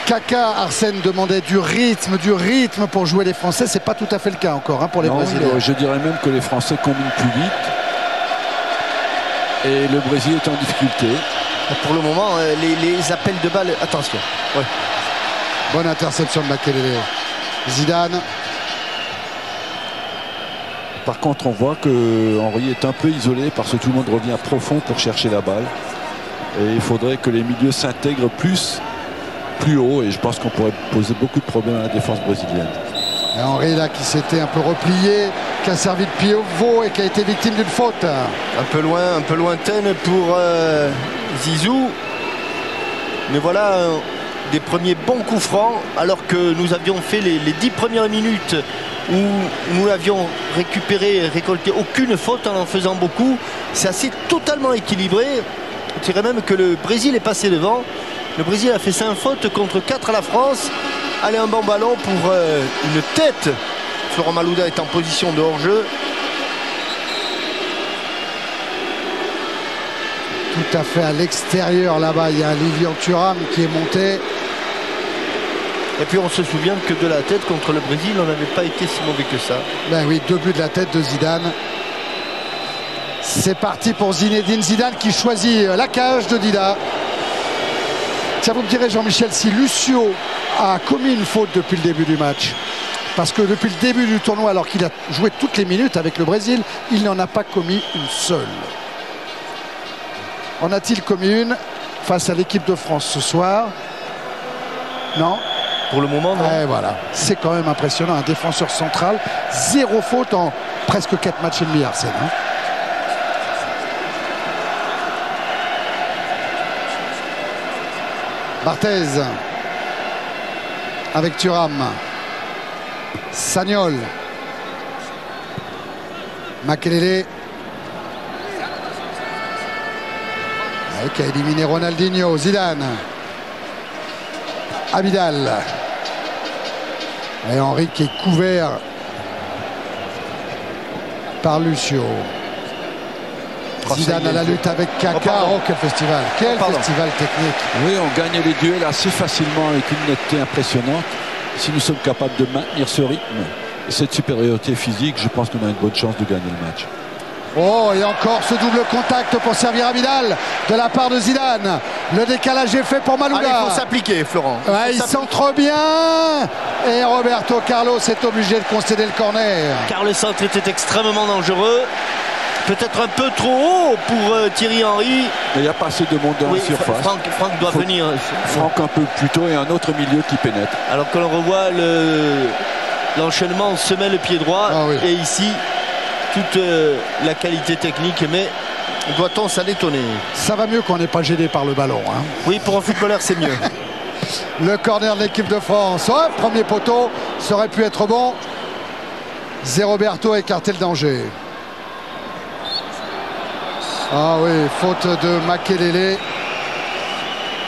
Kaka, Arsène demandait du rythme pour jouer les Français. C'est pas tout à fait le cas encore pour les Brésiliens.
Je dirais même que les Français combinent plus vite. Et le Brésil est en difficulté.
Pour le moment, les appels de balles. Attention. Ouais.
Bonne interception de Makelele. Zidane.
Par contre, on voit que Henry est un peu isolé parce que tout le monde revient profond pour chercher la balle. Et il faudrait que les milieux s'intègrent plus haut. Et je pense qu'on pourrait poser beaucoup de problèmes à la défense brésilienne.
Et Henry là qui s'était un peu replié, qui a servi de pivot et qui a été victime d'une faute.
Un peu lointaine pour Zizou. Mais voilà des premiers bons coups francs alors que nous avions fait les 10 premières minutes où nous avions récolté aucune faute en faisant beaucoup. C'est assez totalement équilibré. Je dirais même que le Brésil est passé devant. Le Brésil a fait 5 fautes contre 4 à la France. Allez, un bon ballon pour une tête. Florent Malouda est en position de hors-jeu.
Tout à fait à l'extérieur là-bas, il y a un Lilian Thuram qui est monté.
Et puis on se souvient que de la tête contre le Brésil, on n'avait pas été si mauvais que ça.
Ben oui, 2 buts de la tête de Zidane. C'est parti pour Zinedine Zidane qui choisit la cage de Dida. Tiens, vous me direz, Jean-Michel, si Lucio a commis une faute depuis le début du match. Parce que depuis le début du tournoi, alors qu'il a joué toutes les minutes avec le Brésil, il n'en a pas commis une seule. En a-t-il commis une face à l'équipe de France ce soir? Non.
Pour le moment, non.
Et voilà, c'est quand même impressionnant. Un défenseur central, 0 faute en presque 4 matchs et demi, Arsène. Barthez avec Thuram. Sagnol. Makelele. Qui a éliminé Ronaldinho. Zidane. Abidal. Et Henry qui est couvert par Lucio. Zidane à la lutte avec Kaka. Oh, quel festival. Quel festival technique.
Oui, on gagne les duels assez facilement avec une netteté impressionnante. Si nous sommes capables de maintenir ce rythme et cette supériorité physique, je pense qu'on a une bonne chance de gagner le match.
Oh, et encore ce double contact pour servir Abidal de la part de Zidane. Le décalage est fait pour Malouda.
Allez, il faut s'appliquer, Florent.
Il centre bien. Et Roberto Carlos est obligé de concéder le corner.
Car le centre était extrêmement dangereux. Peut-être un peu trop haut pour Thierry Henry.
Il n'y a pas assez de monde dans la surface.
Franck doit venir.
Franck un peu plus tôt et un autre milieu qui pénètre.
Alors que l'on revoit l'enchaînement, on se met le pied droit.
Ah oui.
Et ici, toute la qualité technique. Mais doit-on s'en étonner?
Ça va mieux qu'on n'est pas gêné par le ballon. Hein.
Oui, pour un footballeur, c'est mieux.
Le corner de l'équipe de France. Ouais, premier poteau, ça aurait pu être bon. Zéroberto a écarté le danger. Ah oui, faute de Makelele.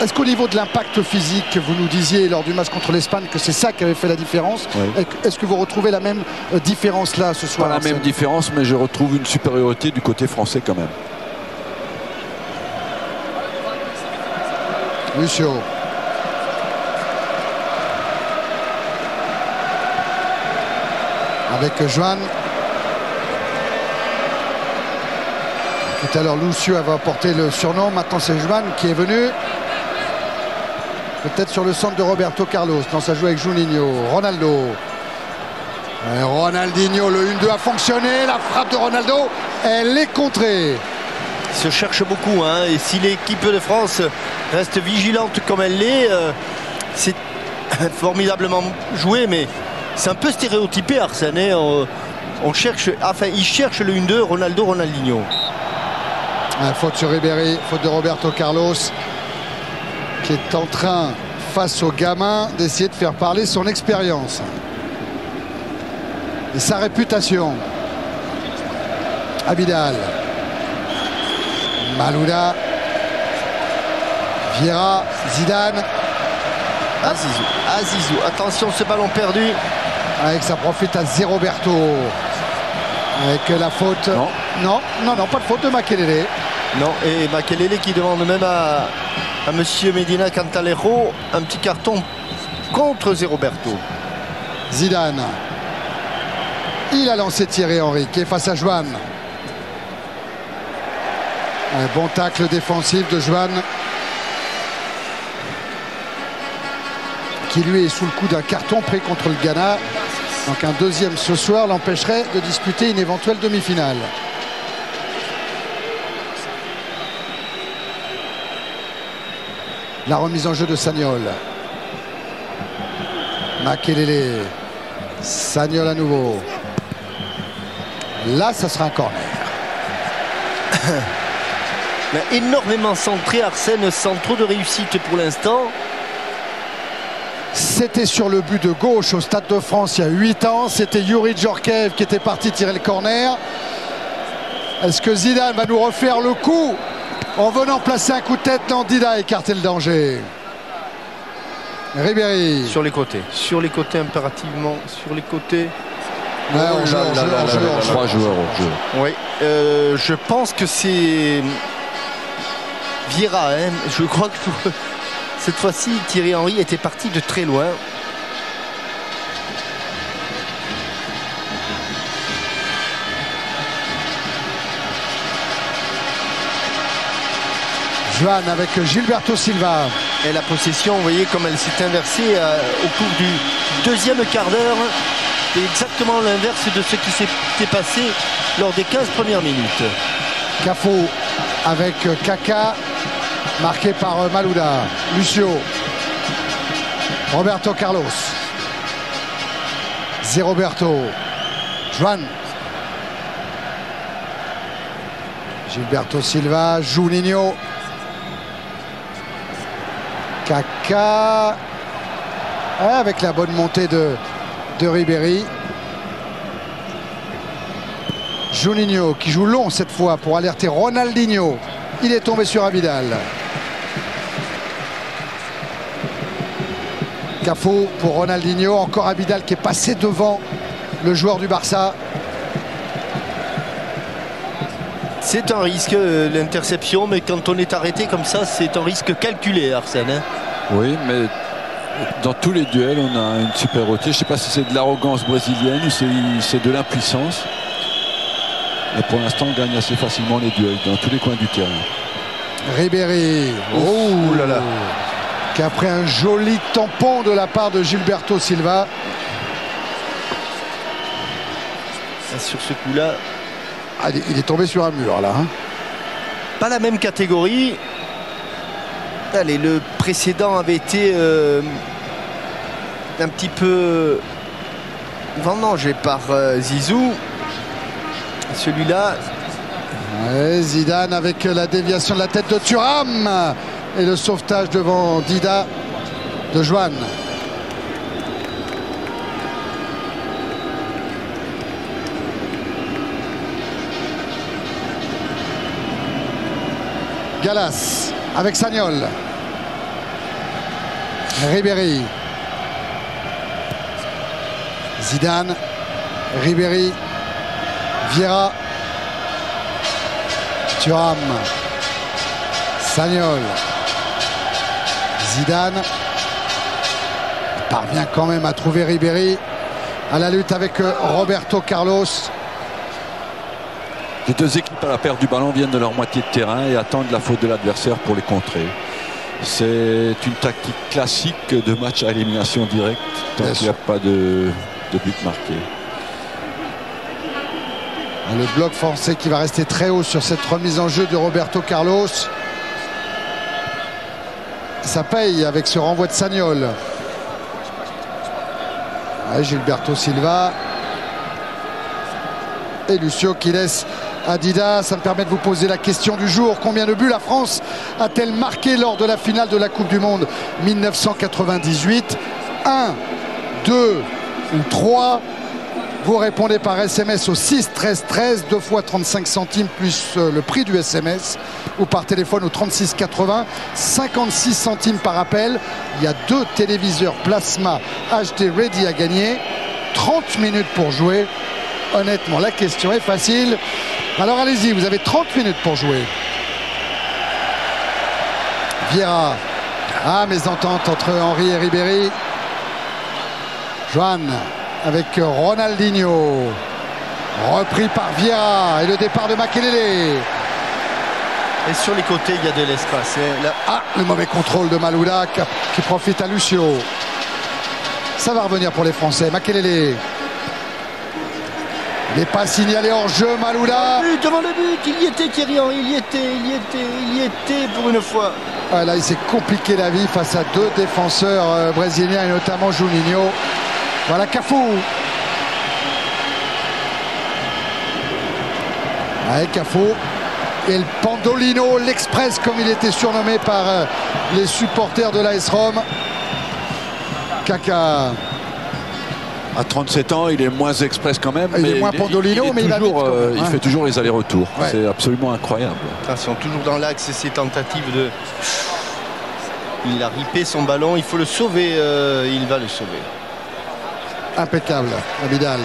Est-ce qu'au niveau de l'impact physique, vous nous disiez lors du match contre l'Espagne que c'est ça qui avait fait la différence?
Oui.
Est-ce que vous retrouvez la même différence là ce soir?
Pas la même différence, mais je retrouve une supériorité du côté français quand même.
Lucio. Avec Joan. Tout à l'heure, Lucio avait apporté le surnom. Maintenant, c'est Joan qui est venu. Peut-être sur le centre de Roberto Carlos. Non, ça joue avec Juninho. Ronaldo. Et Ronaldinho, le 1-2 a fonctionné. La frappe de Ronaldo, elle est contrée.
Il se cherche beaucoup. Hein, et si l'équipe de France reste vigilante comme elle l'est, c'est formidablement joué. Mais c'est un peu stéréotypé, Arsène. On cherche, enfin, il cherche le 1-2, Ronaldo, Ronaldinho.
Faute sur Ribéry, faute de Roberto Carlos, qui est en train, face aux gamins, d'essayer de faire parler son expérience et sa réputation. Abidal, Malouda, Vieira, Zidane.
Azizou, attention, ce ballon perdu.
Avec ça profite à Zéroberto. Avec la faute. Non, pas de faute de Makelele.
Non, et Makelele qui demande même à monsieur Medina Cantalejo un petit carton contre Zéroberto.
Zidane. Il a lancé Thierry Henry qui est face à Joan. Un bon tacle défensif de Joan, qui lui est sous le coup d'un carton pris contre le Ghana. Donc un deuxième ce soir l'empêcherait de disputer une éventuelle demi-finale. La remise en jeu de Sagnol. Makelele. Sagnol à nouveau. Là, ça sera un corner.
Mais énormément centré, Arsène, sans trop de réussite pour l'instant.
C'était sur le but de gauche au Stade de France il y a 8 ans. C'était Youri Djorkaeff qui était parti tirer le corner. Est-ce que Zidane va nous refaire le coup en venant placer un coup de tête? Non, Dida a écarté le danger. Ribéry.
Sur les côtés impérativement, sur les côtés.
Ouais, on joue.
3 joueurs au jeu.
Oui, je pense que c'est Vieira. Hein. Je crois que cette fois-ci, Thierry Henry était parti de très loin.
Joan avec Gilberto Silva.
Et la possession, vous voyez comme elle s'est inversée au cours du deuxième quart d'heure. C'est exactement l'inverse de ce qui s'était passé lors des 15 premières minutes.
Cafu avec Kaka, marqué par Malouda. Lucio. Roberto Carlos. Zéroberto. Joan. Gilberto Silva. Juninho. Kaka. Avec la bonne montée de Ribéry. Juninho qui joue long cette fois pour alerter Ronaldinho. Il est tombé sur Abidal. Cafu pour Ronaldinho. Encore Abidal qui est passé devant le joueur du Barça.
C'est un risque, l'interception, mais quand on est arrêté comme ça, c'est un risque calculé, Arsène. Hein.
Oui, mais dans tous les duels, on a une supériorité. Je ne sais pas si c'est de l'arrogance brésilienne ou c'est de l'impuissance. Mais pour l'instant, on gagne assez facilement les duels dans tous les coins du terrain.
Ribéry.
Oh là là.
Qui a pris un joli tampon de la part de Gilberto Silva.
Sur ce coup-là.
Ah, il est tombé sur un mur là. Hein.
Pas la même catégorie. Allez, le précédent avait été un petit peu vendangé par Zizou. Celui-là.
Ouais, Zidane avec la déviation de la tête de Thuram et le sauvetage devant Dida de Joan. Gallas avec Sagnol. Ribéry. Zidane. Ribéry. Vieira. Thuram. Sagnol. Zidane. Il parvient quand même à trouver Ribéry à la lutte avec Roberto Carlos.
Les deux équipes à la perte du ballon viennent de leur moitié de terrain et attendent la faute de l'adversaire pour les contrer. C'est une tactique classique de match à élimination directe tant qu'il n'y a pas de but marqué.
Le bloc français qui va rester très haut sur cette remise en jeu de Roberto Carlos. Ça paye avec ce renvoi de Sagnol. Ouais, Gilberto Silva. Et Lucio qui laisse à Dida. Ça me permet de vous poser la question du jour. Combien de buts la France a-t-elle marqué lors de la finale de la Coupe du Monde 1998? 1, 2 ou 3? Vous répondez par SMS au 6 13 13, 2 fois 35 centimes plus le prix du SMS, ou par téléphone au 36 80, 56 centimes par appel. Il y a 2 téléviseurs plasma HD Ready à gagner, 30 minutes pour jouer. Honnêtement, la question est facile. Alors allez-y, vous avez 30 minutes pour jouer. Vieira. Ah, mésentente entre Henry et Ribéry. Joan avec Ronaldinho. Repris par Vieira. Et le départ de Makelele.
Et sur les côtés, il y a de l'espace. Là...
Ah, le mauvais contrôle de Malouda qui profite à Lucio. Ça va revenir pour les Français. Makelele. Il n'est pas signalé hors jeu, Malouda.
Devant le but, il y était Thierry Henry, il y était pour une fois.
Ah, là, il s'est compliqué la vie face à 2 défenseurs brésiliens et notamment Juninho. Voilà Cafu. Ouais, Cafu. Et le Pandolino, l'Express, comme il était surnommé par les supporters de l'AS Rome. Kaka.
À 37 ans, il est moins express quand même.
Il est moins Pandolino, mais
il fait toujours les allers-retours. Ouais. C'est absolument incroyable.
Attention, toujours dans l'axe, ces tentatives de... Il a ripé son ballon, il faut le sauver, il va le sauver.
Impeccable, Abidal.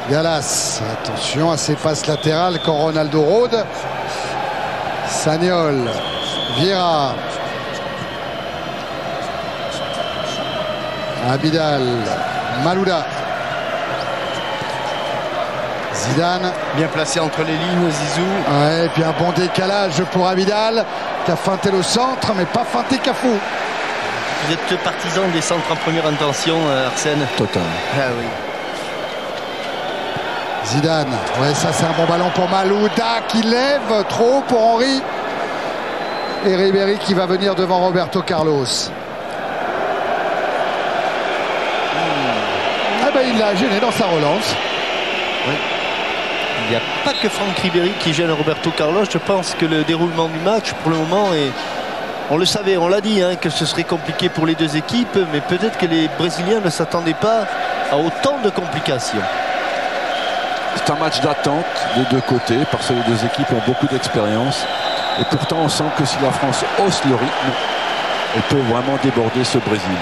Gallas, attention à ses passes latérales quand Ronaldo rôde. Sagnol, Vieira, Abidal, Malouda, Zidane.
Bien placé entre les lignes, Zizou.
Ouais, et puis un bon décalage pour Abidal qui a feinté le centre, mais pas feinté Cafu.
Vous êtes partisan des centres en première intention, Arsène?
Total.
Ah oui.
Zidane, ouais, ça c'est un bon ballon pour Malouda qui lève trop pour Henry. Et Ribéry qui va venir devant Roberto Carlos. Ah ben il l'a gêné dans sa relance.
Oui. Il n'y a pas que Franck Ribéry qui gêne Roberto Carlos. Je pense que le déroulement du match pour le moment est... On le savait, on l'a dit, hein, que ce serait compliqué pour les 2 équipes, mais peut-être que les Brésiliens ne s'attendaient pas à autant de complications.
C'est un match d'attente des 2 côtés parce que les 2 équipes ont beaucoup d'expérience. Et pourtant, on sent que si la France hausse le rythme, elle peut vraiment déborder ce Brésil.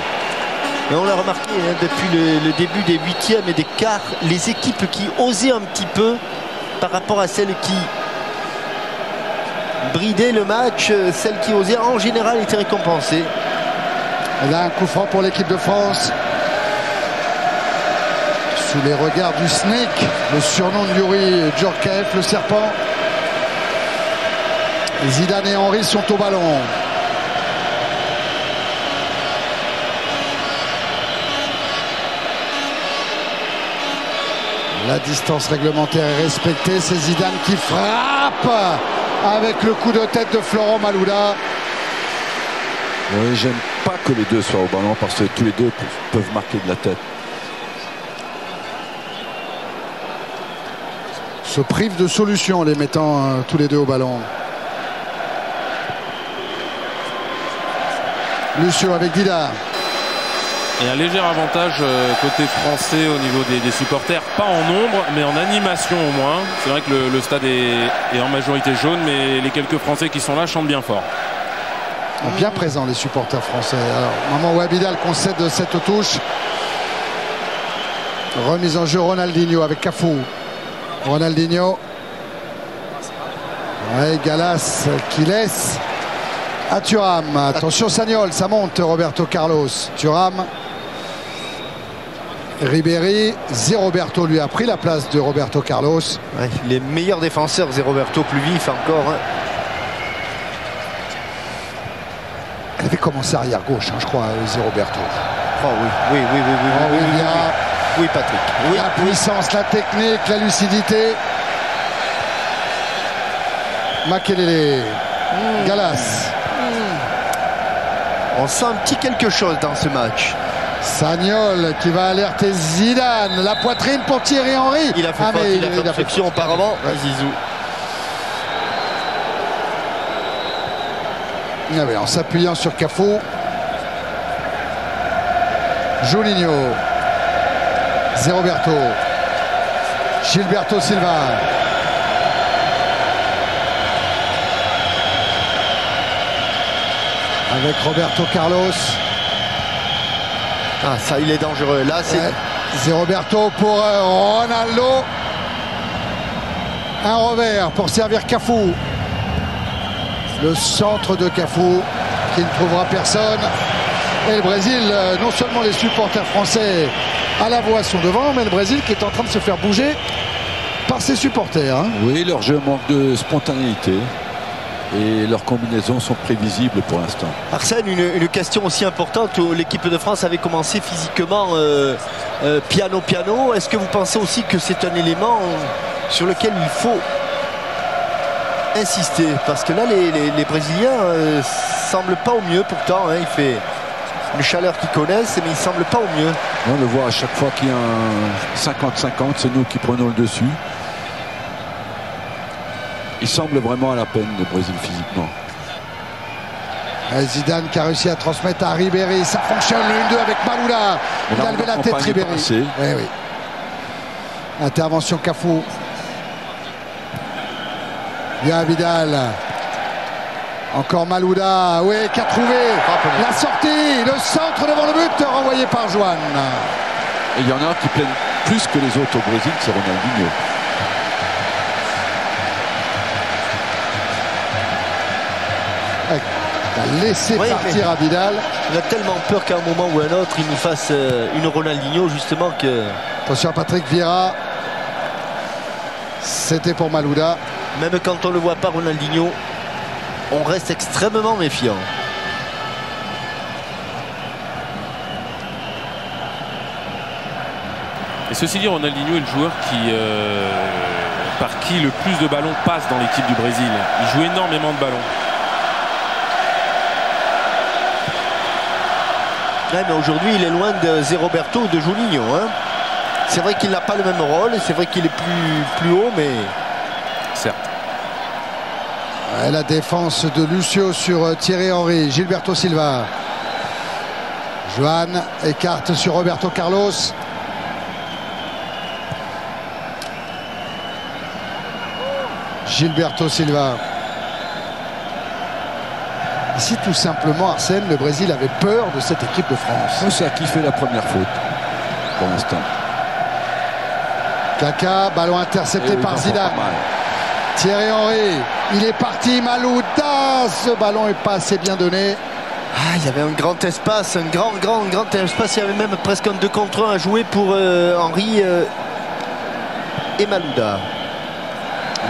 Et on l'a remarqué hein, depuis le début des 8e et des quarts, les équipes qui osaient un petit peu par rapport à celles qui bridaient le match, celles qui osaient en général étaient récompensées.
Et là, un coup franc pour l'équipe de France. Sous les regards du Snake, le surnom de Yuri Djorkaeff, le serpent. Zidane et Henry sont au ballon. La distance réglementaire est respectée. C'est Zidane qui frappe. avec le coup de tête de Florent Malouda.
Oui, j'aime pas que les deux soient au ballon parce que tous les deux peuvent marquer de la tête.
Se prive de solution en les mettant tous les deux au ballon. Lucio avec Dida.
Et un léger avantage côté français au niveau des supporters, pas en nombre mais en animation au moins. C'est vrai que le stade est en majorité jaune, mais les quelques Français qui sont là chantent bien fort.
Bien présents les supporters français. Alors, au moment où Abidal concède cette touche, remise en jeu Ronaldinho avec Cafou. Ronaldinho. Ouais, Gallas qui laisse à Thuram. Attention Sagnol, ça monte Roberto Carlos. Thuram. Ribéry. Zé Roberto lui a pris la place de Roberto Carlos.
Ouais, les meilleurs défenseurs, Zé Roberto plus vif encore. Hein.
Elle avait commencé arrière gauche, hein, je crois, Zé Roberto.
Oh oui. Oui, Patrick. Oui,
la puissance, la technique, la lucidité. Makelele. Gallas.
On sent un petit quelque chose dans ce match.
Sagnol qui va alerter Zidane. La poitrine pour Thierry Henry.
Il a fait faute, il a fait obstruction auparavant. Zizou.
Ah oui, en s'appuyant sur Cafou. Juninho. Zé Roberto. Gilberto Silva. Avec Roberto Carlos.
Ah, ça, il est dangereux. Là, c'est...
Zé Roberto pour Ronaldo. Un revers pour servir Cafou. Le centre de Cafou qui ne trouvera personne. Et le Brésil, non seulement les supporters français à la voix sont devant, mais le Brésil qui est en train de se faire bouger par ses supporters. Hein.
Oui, leur jeu manque de spontanéité et leurs combinaisons sont prévisibles pour l'instant.
Arsène, une question aussi importante où l'équipe de France avait commencé physiquement piano. Est-ce que vous pensez aussi que c'est un élément sur lequel il faut insister? Parce que là, les Brésiliens semblent pas au mieux pourtant. Hein, il fait une chaleur qu'ils connaissent, mais ils semblent pas au mieux.
On le voit à chaque fois qu'il y a un 50-50, c'est nous qui prenons le dessus. Il semble vraiment à la peine, le Brésil, physiquement.
Zidane qui a réussi à transmettre à Ribéry. Ça fonctionne, le 1-2 avec Malouda. Il a levé la tête, Ribéry. Oui. Intervention Cafou. Bien Vidal. Encore Malouda. Oui, qui a trouvé la sortie. Le centre devant le but, renvoyé par Joan.
Et il y en a qui plaignent plus que les autres au Brésil, c'est Ronaldinho.
Il a laissé partir à Vidal.
Il a tellement peur qu'à un moment ou un autre, il nous fasse une Ronaldinho, justement. Que...
Attention à Patrick Vieira. C'était pour Malouda.
Même quand on ne le voit pas, Ronaldinho, on reste extrêmement méfiant.
Et ceci dit, Ronaldinho est le joueur par qui le plus de ballons passe dans l'équipe du Brésil. Il joue énormément de ballons.
Ouais, mais aujourd'hui, il est loin de Zé Roberto ou de Juninho. Hein. C'est vrai qu'il n'a pas le même rôle, c'est vrai qu'il est plus haut, mais...
Certes.
Ouais, la défense de Lucio sur Thierry Henry. Gilberto Silva. Joan écarte sur Roberto Carlos. Gilberto Silva. Ici, tout simplement, Arsène, le Brésil avait peur de cette équipe de France.
C'est à qui fait la première faute pour l'instant.
Kaka, ballon intercepté par Zidane. Thierry Henry, il est parti. Malouda, ce ballon n'est pas assez bien donné.
Ah, il y avait un grand espace, un grand espace. Il y avait même presque un 2 contre 1 à jouer pour Henry et Malouda.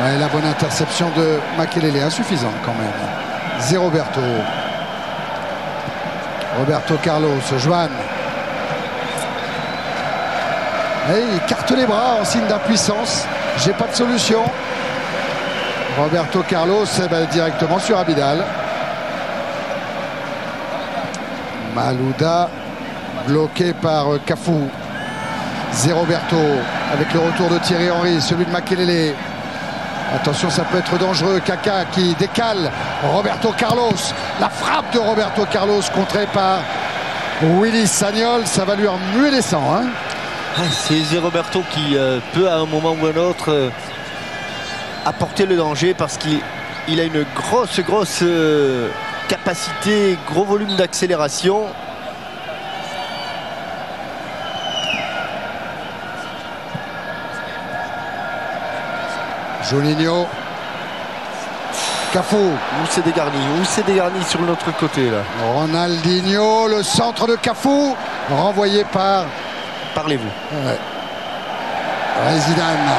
Ouais, la bonne interception de Makelele, insuffisante quand même. Zé Roberto. Roberto Carlos, Joan. Et il carte les bras en signe d'impuissance. J'ai pas de solution. Roberto Carlos directement sur Abidal. Malouda bloqué par Cafou. Roberto avec le retour de Thierry Henry, celui de Makelele. Attention, ça peut être dangereux. Kaka qui décale Roberto Carlos. La frappe de Roberto Carlos contrée par Willy Sagnol. Ça va lui remuer les sangs. Hein.
C'est Roberto qui peut à un moment ou un autre apporter le danger parce qu'il a une grosse capacité, gros volume d'accélération.
Juninho. Cafou.
Où c'est dégarni sur l'autre côté là.
Ronaldinho, le centre de Cafou, renvoyé par...
Parlez-vous.
Ouais. Zidane.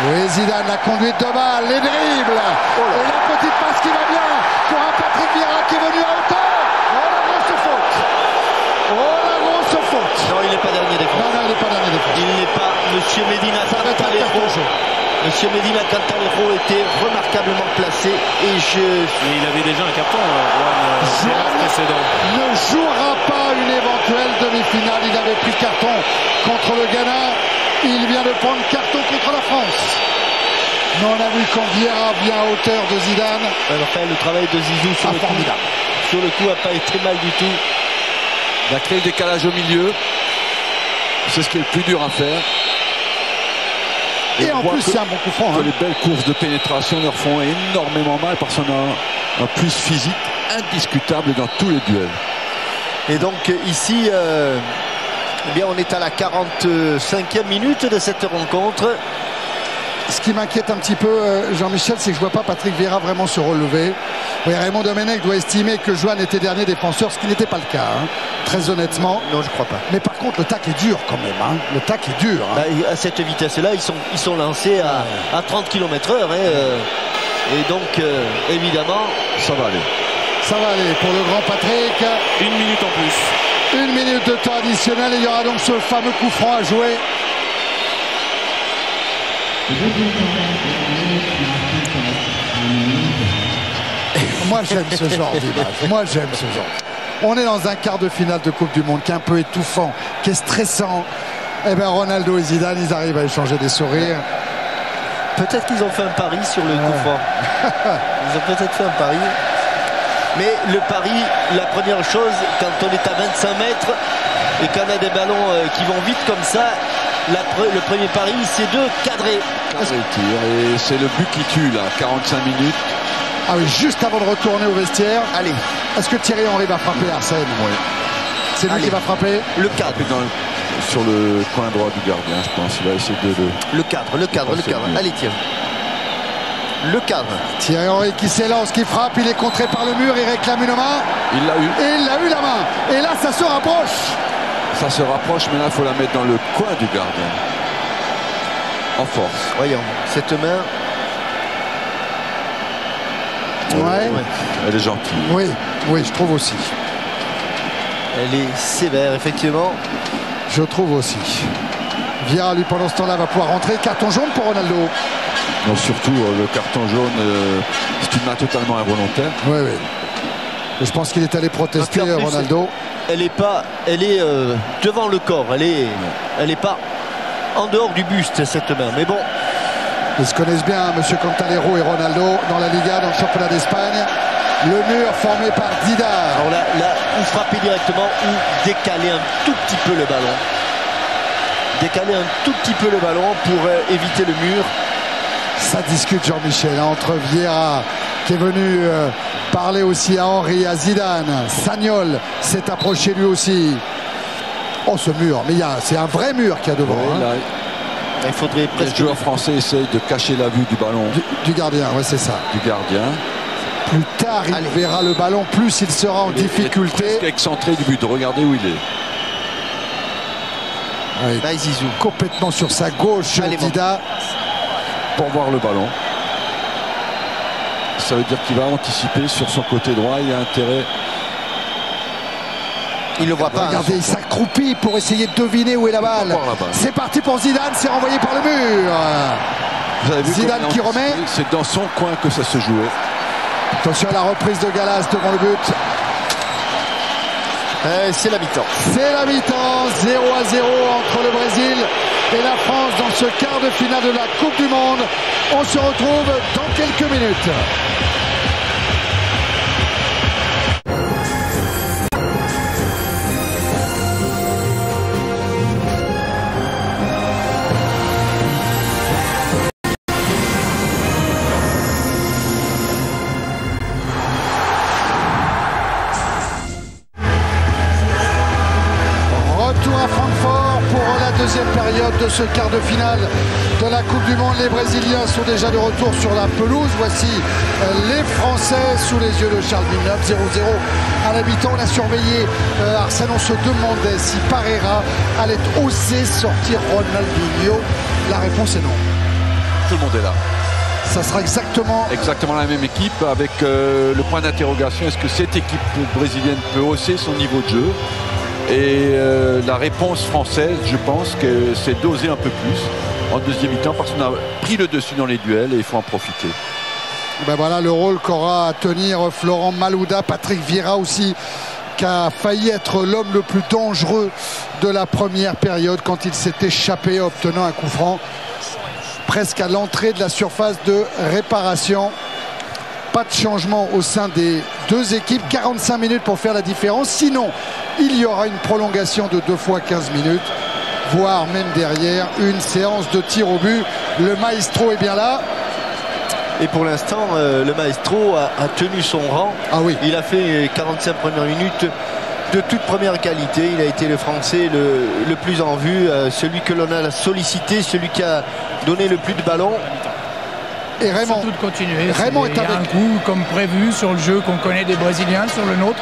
Oui, Zidane, la conduite de balle, les dribbles. Et la petite passe qui va bien pour un Patrick Vieira qui est venu à hauteur. Oh, la grosse faute. Oh, la grosse faute.
Non, il n'est pas dernier défense.
Non, il n'est pas dernier défense.
Il n'est pas. Monsieur Medina Cantalero. Monsieur Medina Cantalero était remarquablement placé et
il avait déjà un carton précédent.
Ne jouera pas une éventuelle demi-finale. Il avait pris carton contre le Ghana. Il vient de prendre carton contre la France. Mais on a vu quand Vieira vient à hauteur de Zidane.
Enfin, le travail de Zizou sur le coup n'a pas été mal du tout.
Il a créé le décalage au milieu. C'est ce qui est le plus dur à faire.
Et en plus, c'est un bon coup franc.
Les belles courses de pénétration leur font énormément mal parce qu'on a un plus physique indiscutable dans tous les duels.
Et donc ici, eh bien, on est à la 45e minute de cette rencontre.
Ce qui m'inquiète un petit peu, Jean-Michel, c'est que je ne vois pas Patrick Vieira vraiment se relever. Oui, Raymond Domenech doit estimer que Joan était dernier défenseur, ce qui n'était pas le cas, hein, très honnêtement.
Non, je crois pas.
Mais par contre, le tacle est dur quand même. Hein. Le tacle est dur. Hein.
Bah, à cette vitesse-là, ils sont lancés à 30 km/h. Et donc, évidemment,
ça va aller.
Ça va aller pour le grand Patrick.
1 minute en plus.
1 minute de temps additionnel et il y aura donc ce fameux coup franc à jouer. Moi j'aime ce genre d'image. Moi j'aime ce genre. On est dans un quart de finale de Coupe du Monde qui est un peu étouffant, qui est stressant. Eh bien Ronaldo et Zidane, ils arrivent à échanger des sourires.
Peut-être qu'ils ont fait un pari sur le coup franc. Ils ont peut-être fait un pari. Mais le pari, la première chose, quand on est à 25 mètres et qu'on a des ballons qui vont vite comme ça, le premier pari, c'est de cadrer.
Cadrer le tir, et c'est le but qui tue là, 45 minutes.
Ah oui, juste avant de retourner au vestiaire.
Allez.
Est-ce que Thierry Henry va frapper Arsène?
Oui.
C'est lui qui va frapper.
Le cadre.
Sur le coin droit du gardien, je pense. Il va essayer de
le cadre. Allez, Thierry. Le cadre.
Thierry Henry qui s'élance, qui frappe, il est contré par le mur, il réclame une main.
Il l'a eu.
Et il a eu la main. Et là, ça se rapproche.
Ça se rapproche, mais là, il faut la mettre dans le coin du gardien. En force.
Voyons, cette main.
Ouais.
Elle est gentille.
Oui, oui, je trouve aussi.
Elle est sévère, effectivement.
Je trouve aussi. Vieira, lui, pendant ce temps-là, va pouvoir rentrer. Carton jaune pour Ronaldo.
Non, surtout, le carton jaune, c'est une main totalement involontaire.
Oui, oui. Et je pense qu'il est allé protester, Ronaldo.
Elle est devant le corps. Elle est pas en dehors du buste, cette main. Mais bon.
Ils se connaissent bien, M. Cantalero et Ronaldo, dans la Liga, dans le championnat d'Espagne. Le mur formé par Dida.
Alors là, ou frapper directement ou décaler un tout petit peu le ballon. Décaler un tout petit peu le ballon pour éviter le mur.
Ça discute, Jean-Michel, entre Vieira, qui est venu parler aussi à Henry, à Zidane. Sagnol s'est approché lui aussi. Oh, ce mur, mais c'est un vrai mur qu'il y a devant.
Oui,
hein.
Il faudrait presque...
Les joueurs français essayent de cacher la vue du ballon.
Du gardien, ouais, c'est ça.
Du gardien.
Plus tard, il verra le ballon, plus il sera en difficulté.
Il est presque excentré du but. Regardez où il est.
Oui, Zizou. Complètement sur sa gauche, Dida.
Pour voir le ballon. Ça veut dire qu'il va anticiper sur son côté droit. Il a intérêt.
Il ne le voit pas.
Regardez, il s'accroupit pour essayer de deviner où est la balle. C'est parti pour Zidane, c'est renvoyé par le mur.
Vous avez vu
Zidane qui remet.
C'est dans son coin que ça se jouait.
Attention à la reprise de Gallas devant le but.
C'est la mi-temps.
C'est la mi-temps, 0-0 entre le Brésil et la France dans ce quart de finale de la Coupe du Monde. On se retrouve dans quelques minutes. Deuxième période de ce quart de finale de la Coupe du Monde. Les Brésiliens sont déjà de retour sur la pelouse. Voici les Français sous les yeux de Charles Villeneuve. 0-0 à la mi-temps. On a surveillé Arsène. On se demandait si Parreira allait oser sortir Ronaldinho. La réponse est non.
Tout le monde est là.
Ça sera exactement
la même équipe avec le point d'interrogation. Est-ce que cette équipe brésilienne peut hausser son niveau de jeu? Et la réponse française, je pense que c'est d'oser un peu plus en deuxième mi-temps parce qu'on a pris le dessus dans les duels et il faut en profiter.
Ben voilà le rôle qu'aura à tenir Florent Malouda, Patrick Vieira aussi, qui a failli être l'homme le plus dangereux de la première période quand il s'est échappé obtenant un coup franc presque à l'entrée de la surface de réparation. Pas de changement au sein des deux équipes, 45 minutes pour faire la différence, sinon il y aura une prolongation de 2 fois 15 minutes, voire même derrière une séance de tir au but. Le maestro est bien là.
Et pour l'instant, le maestro a tenu son rang.
Ah oui.
Il a fait 45 premières minutes de toute première qualité. Il a été le Français le plus en vue, celui que l'on a sollicité, celui qui a donné le plus de ballons.
Et Raymond,
surtout de continuer.
Raymond est avec
un coup comme prévu sur le jeu qu'on connaît des Brésiliens, sur le nôtre.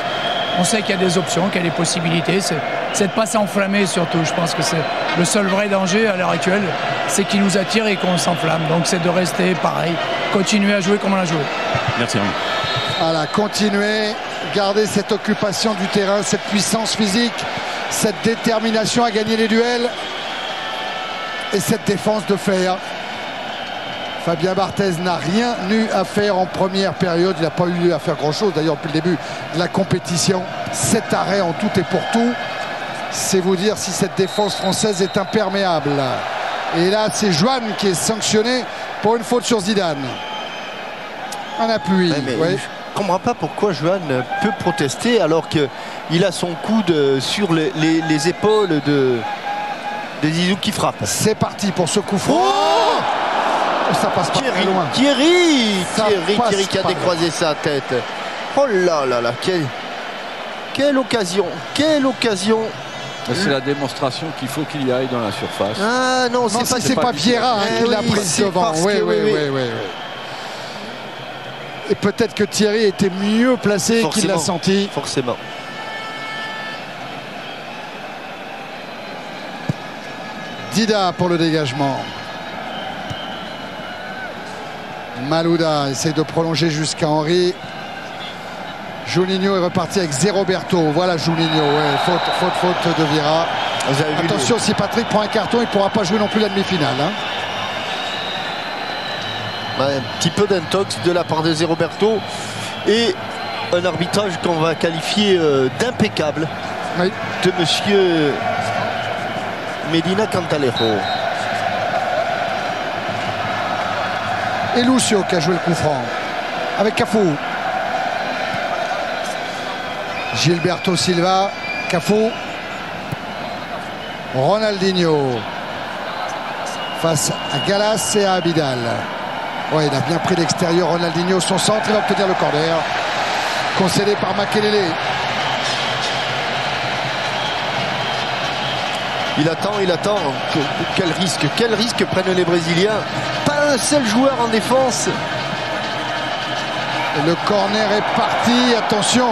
On sait qu'il y a des options, qu'il y a des possibilités. C'est de ne pas s'enflammer surtout. Je pense que c'est le seul vrai danger à l'heure actuelle, c'est qu'il nous attire et qu'on s'enflamme. Donc c'est de rester pareil, continuer à jouer comme on a joué.
Merci.
Voilà, continuer, garder cette occupation du terrain, cette puissance physique, cette détermination à gagner les duels et cette défense de fer. Fabien Barthez n'a rien eu à faire en première période. Il n'a pas eu à faire grand-chose, d'ailleurs, depuis le début de la compétition. 7 arrêts en tout et pour tout. C'est vous dire si cette défense française est imperméable. Et là, c'est Joan qui est sanctionné pour une faute sur Zidane. Un appui.
Ouais, je ne comprends pas pourquoi Joan peut protester alors qu'il a son coude sur les épaules de Zizou qui frappe.
C'est parti pour ce coup franc. Ça passe pas très loin.
Thierry qui a décroisé sa tête. Oh là là là, quelle occasion, quelle occasion.
C'est la démonstration qu'il faut qu'il y aille dans la surface.
Ah non,
c'est pas Vieira qui l'a prise devant. Oui. Et peut-être que Thierry était mieux placé qu'il l'a senti.
Forcément.
Dida pour le dégagement. Malouda essaie de prolonger jusqu'à Henry. Juninho est reparti avec Zé Roberto. Voilà Juninho, ouais, faute de Vieira. Attention, si Patrick prend un carton, il ne pourra pas jouer non plus la demi-finale.
Un petit peu d'intox de la part de Zé Roberto et un arbitrage qu'on va qualifier d'impeccable de monsieur Medina Cantalejo.
Et Lucio qui a joué le coup franc avec Cafu. Gilberto Silva, Cafu, Ronaldinho face à Gallas et à Abidal. Ouais, il a bien pris l'extérieur Ronaldinho, son centre, il va obtenir le corner concédé par Makelele.
Il attend. Quel risque prennent les Brésiliens. Pas un seul joueur en défense.
Et le corner est parti. Attention,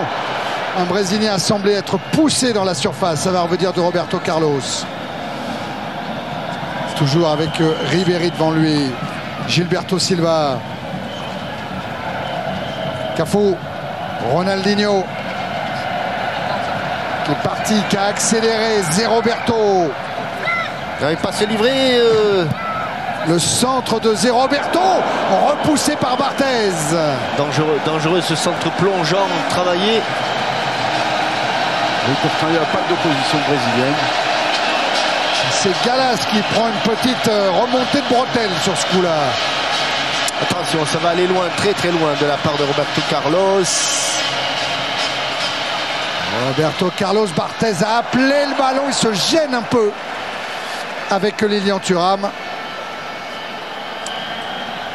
un Brésilien a semblé être poussé dans la surface. Ça va revenir de Roberto Carlos. Toujours avec Ribéry devant lui. Gilberto Silva. Cafu. Ronaldinho. Qui est parti, qui a accéléré. Zé Roberto.
Il n'avait pas se livrer.
Le centre de Zé Roberto, repoussé par Barthez.
Dangereux ce centre plongeant, travaillé.
Et pourtant, il n'y a pas d'opposition brésilienne.
C'est Galas qui prend une petite remontée de bretelle sur ce coup-là.
Attention, ça va aller loin, très très loin de la part de Roberto Carlos.
Roberto Carlos, Barthez a appelé le ballon, il se gêne un peu avec Lilian Thuram.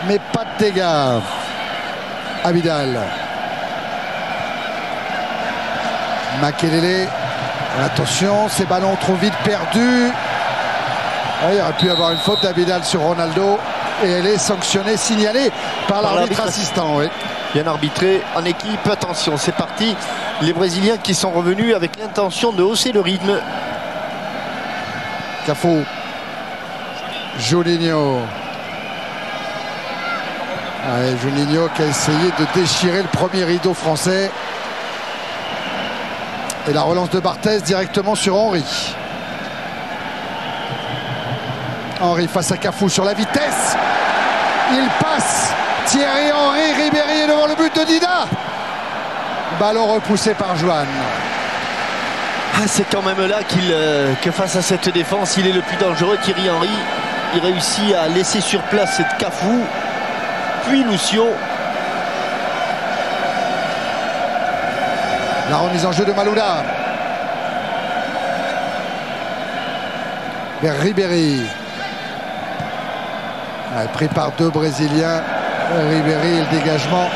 Mais pas de dégâts. Abidal. Makelele. Attention, ces ballons trop vite perdus. Ah, il aurait pu y avoir une faute d'Abidal sur Ronaldo. Et elle est sanctionnée, signalée par l'arbitre assistant. Oui.
Bien arbitré en équipe. Attention, c'est parti. Les Brésiliens qui sont revenus avec l'intention de hausser le rythme.
Cafu. Juninho. Ouais, Juninho qui a essayé de déchirer le premier rideau français. Et la relance de Barthez directement sur Henry. Henry face à Cafu sur la vitesse. Il passe. Thierry Henry, Ribéry est devant le but de Dida. Ballon repoussé par Joan.
Ah, c'est quand même là que face à cette défense, il est le plus dangereux. Thierry Henry, il réussit à laisser sur place cette Cafu. Puis Lucio.
La remise en jeu de Malouda. Vers Ribéry. Pris par deux Brésiliens. Ribéry et le dégagement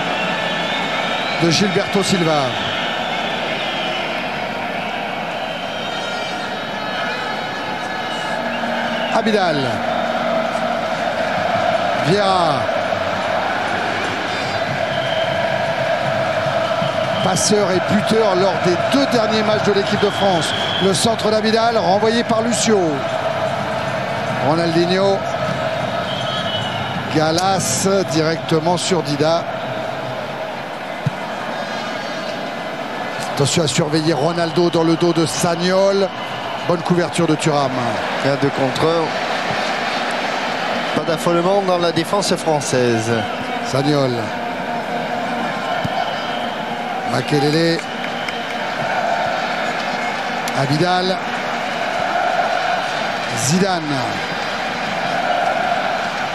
de Gilberto Silva. Abidal. Vieira. Passeur et buteur lors des deux derniers matchs de l'équipe de France. Le centre d'Abidal renvoyé par Lucio. Ronaldinho. Galas directement sur Dida. Attention à surveiller Ronaldo dans le dos de Sagnol. Bonne couverture de Thuram.
Il y a 2 contre 1. Pas d'affolement dans la défense française.
Sagnol. Makelele. Abidal. Zidane.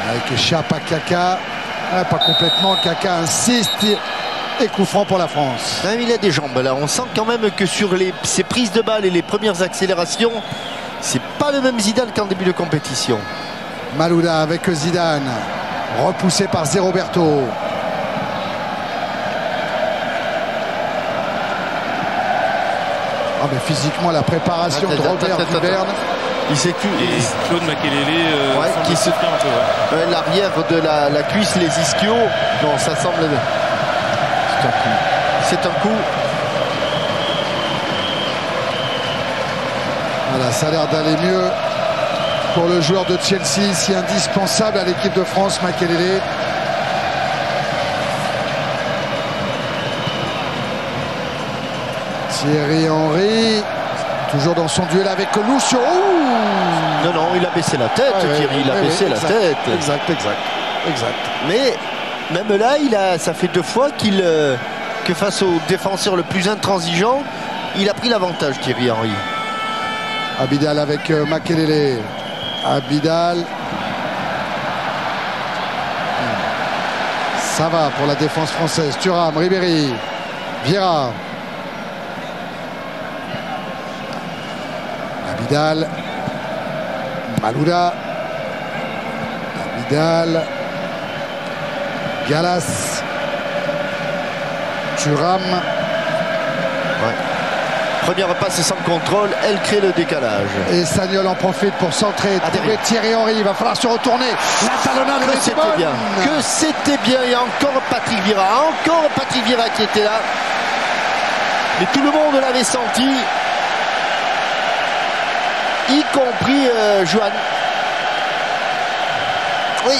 Avec Chape à Kaka. Pas complètement. Kaka insiste. Et coup franc pour la France.
Même il a des jambes là. On sent quand même que sur ses prises de balles et les premières accélérations, c'est pas le même Zidane qu'en début de compétition.
Malouda avec Zidane. Repoussé par Zé Roberto. Ah mais physiquement la préparation de Robert Duberne.
Il s'est cru.
Claude Makelele
qui se fait un peu. Ouais. L'arrière de la cuisse, les ischios. Non, ça semble. C'est un coup. C'est un coup.
Voilà, ça a l'air d'aller mieux pour le joueur de Chelsea, si indispensable à l'équipe de France, Makelele. Thierry Henry, toujours dans son duel avec Lucio.
Non, non, il a baissé la tête, Thierry, il a baissé la tête.
Exact.
Mais même là, ça fait 2 fois que face au défenseur le plus intransigeant, il a pris l'avantage, Thierry Henry.
Abidal avec Makelele. Abidal. Ça va pour la défense française. Thuram, Ribéry, Vieira. Abidal. Malouda. Abidal. Galas. Thuram.
Première passe sans contrôle, elle crée le décalage.
Et Sagnol en profite pour centrer. Trouver Thierry Henry, il va falloir se retourner. La talonnade était bonne.
Bien. Que c'était bien. Il y a encore Patrick Vieira qui était là. Mais tout le monde l'avait senti. Y compris Joan. Oui.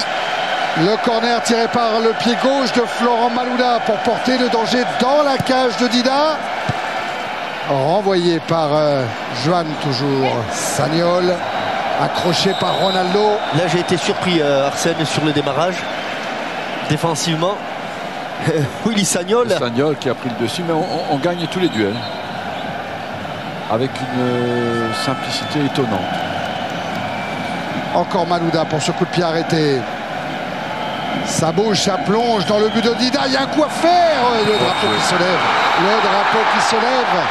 Le corner tiré par le pied gauche de Florent Malouda pour porter le danger dans la cage de Dida. Renvoyé par Joan toujours. Sagnol. Accroché par Ronaldo.
Là, j'ai été surpris, Arsène, sur le démarrage. Défensivement. Willy Sagnol.
Sagnol qui a pris le dessus, mais on gagne tous les duels. Avec une simplicité étonnante.
Encore Malouda pour ce coup de pied arrêté. Ça bouge, ça plonge dans le but de Dida. Il y a un coup à faire. Le drapeau qui se lève. Le drapeau qui se lève.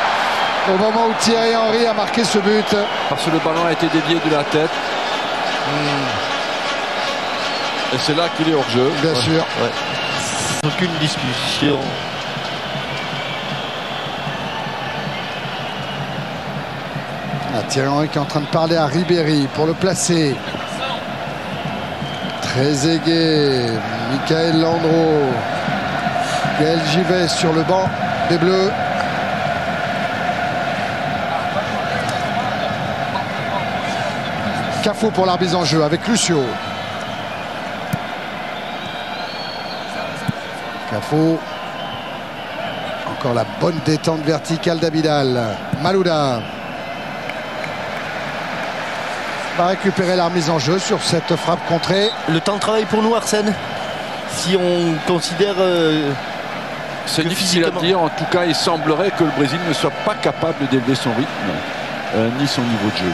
Au moment où Thierry Henry a marqué ce but.
Parce que le ballon a été dévié de la tête. Et c'est là qu'il est hors jeu.
Bien sûr.
Ouais. Aucune discussion.
Thierry Henry qui est en train de parler à Ribéry pour le placer. Très aigué. Michael Landreau. Gaël Givet sur le banc des Bleus. Cafou pour l'arbitre en jeu avec Lucio. Cafou. Encore la bonne détente verticale d'Abidal. Malouda va récupérer la remise en jeu sur cette frappe contrée.
Le temps de travail pour nous, Arsène, si on considère...
c'est difficile à dire. En tout cas, il semblerait que le Brésil ne soit pas capable d'élever son rythme, ni son niveau de jeu.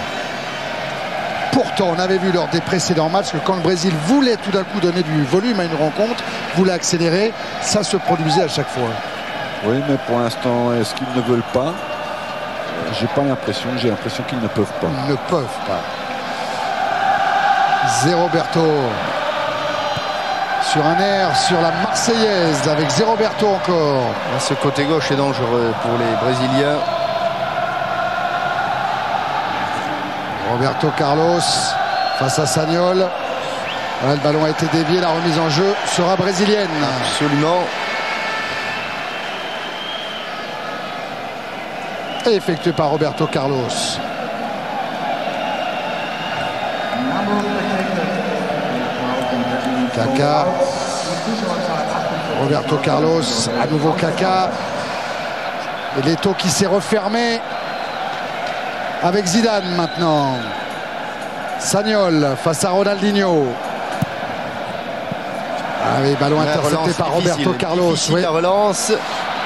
Pourtant, on avait vu lors des précédents matchs que quand le Brésil voulait tout d'un coup donner du volume à une rencontre, voulait accélérer, ça se produisait à chaque fois.
Oui, mais pour l'instant, est-ce qu'ils ne veulent pas? J'ai pas l'impression, j'ai l'impression qu'ils ne peuvent pas.
Ils ne peuvent pas. Zé Roberto sur un air sur la Marseillaise avec Zé Roberto encore.
Ce côté gauche est dangereux pour les Brésiliens.
Roberto Carlos face à Sagnol. Ouais, le ballon a été dévié, la remise en jeu sera brésilienne.
Absolument.
Et effectué par Roberto Carlos. Kaka. Roberto Carlos, à nouveau Kaka. Et l'étau qui s'est refermé avec Zidane maintenant. Sagnol face à Ronaldinho. Ah oui, ballon intercepté par Roberto Carlos. Oui.
La relance.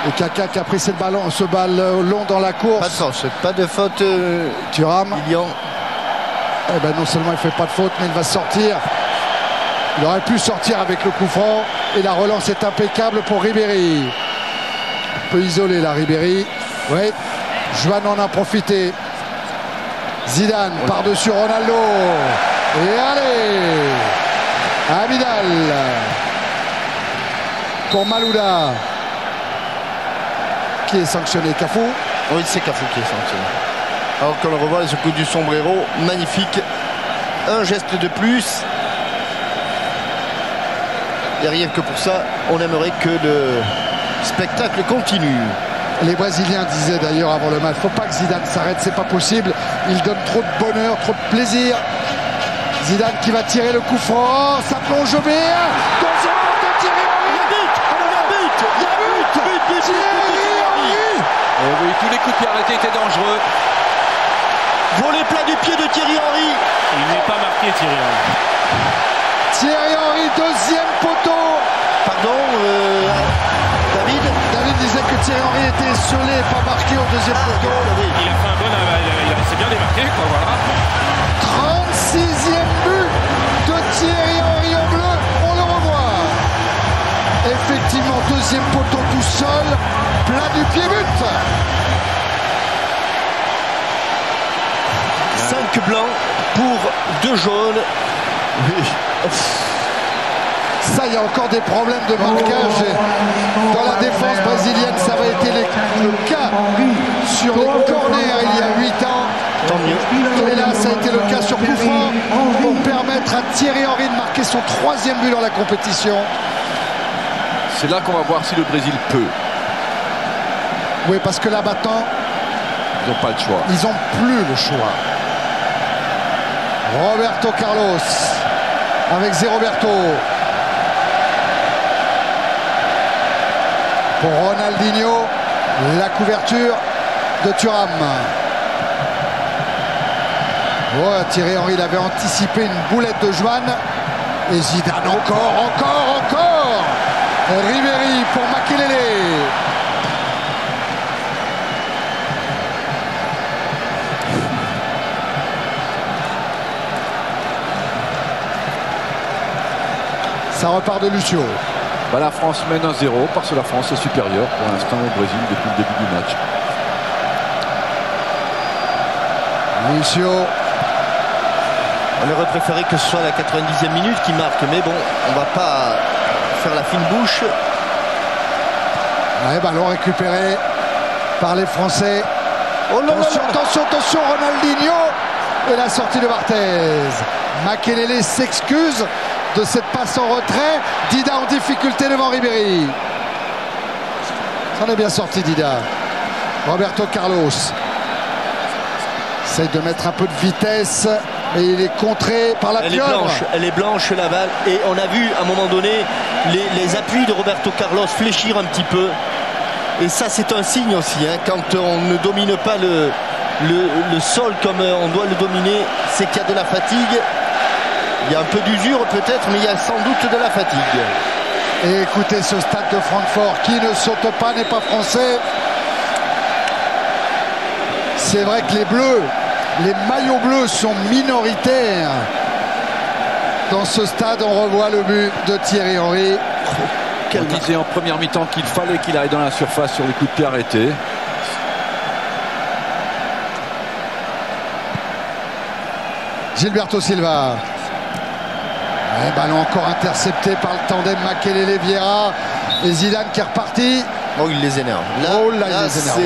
Et Kaka qui a pris ce ballon dans la course.
Pas de faute, pas de faute.
Thuram.
Lilian.
Eh ben non seulement il fait pas de faute, mais il va sortir. Il aurait pu sortir avec le coup franc. Et la relance est impeccable pour Ribéry. Un peu isolé là, Ribéry. Oui. Joan en a profité. Zidane par-dessus Ronaldo. Et allez, Abidal pour Malouda qui est sanctionné. Cafou.
Oui, c'est Cafou qui est sanctionné. Alors qu'on le revoit, ce coup du sombrero, magnifique. Un geste de plus. Et rien que pour ça, on aimerait que le spectacle continue.
Les Brésiliens disaient d'ailleurs avant le match, faut pas que Zidane s'arrête, c'est pas possible. Il donne trop de bonheur, trop de plaisir. Zidane qui va tirer le coup franc, ça plonge au but. Deuxième but de Thierry Henry. Il y a but. Thierry Henry.
Et oui, tous les coups de pied arrêtés étaient dangereux.
Volet plat du pied de Thierry Henry.
Il n'est pas marqué, Thierry Henry.
Thierry Henry, deuxième poteau.
Pardon,
David disait que Thierry Henry était esselé, pas marqué au deuxième poteau.
Il a fait un bon... Il s'est bien démarqué, quoi, voilà.
36e but de Thierry Henry en bleu. On le revoit. Effectivement, deuxième poteau tout seul. Plat du pied but.
5 blancs pour 2 jaunes.
Ça, il y a encore des problèmes de marquage dans la défense brésilienne. Ça avait été le cas sur les corners il y a 8 ans.
Tant mieux.
Et là, ça a été le cas sur coup franc pour permettre à Thierry Henry de marquer son 3e but dans la compétition.
C'est là qu'on va voir si le Brésil peut.
Oui, parce que là maintenant,
Ils n'ont pas le choix.
ils n'ont plus le choix. Roberto Carlos avec Zé Roberto. Pour Ronaldinho, la couverture de Thuram. Ouais, Thierry Henry l'avait anticipé, une boulette de Joanne. Et Zidane encore. Ribéry pour Makelele. Ça repart de Lucio.
Bah, la France mène 1-0 parce que la France est supérieure pour l'instant au Brésil depuis le début du match.
Lucio.
On aurait préféré que ce soit la 90e minute qui marque, mais bon, on va pas faire la fine bouche.
Ouais, ballon récupéré par les Français.
Oh là là là.
Attention, Ronaldinho. Et la sortie de Barthez. Makelele s'excuse de cette passe en retrait. Dida en difficulté devant Ribéry. Ça en est bien sorti, Dida. Roberto Carlos essaye de mettre un peu de vitesse, mais il est contré par la pieuvre.
Elle est blanche la balle, et on a vu à un moment donné les appuis de Roberto Carlos fléchir un petit peu, et ça c'est un signe aussi, hein, quand on ne domine pas le sol comme on doit le dominer, c'est qu'il y a de la fatigue. Il y a un peu d'usure peut-être, mais il y a sans doute de la fatigue.
Et écoutez, ce stade de Francfort qui ne saute pas n'est pas français. C'est vrai que les Bleus, les maillots bleus sont minoritaires. Dans ce stade, on revoit le but de Thierry Henry.
On disait en première mi-temps qu'il fallait qu'il aille dans la surface sur les coups de pied arrêtés.
Gilberto Silva. Ouais, ballon encore intercepté par le tandem Makelele-Vieira. Et Zidane qui est reparti.
Oh, il les énerve. Là,
il les énerve.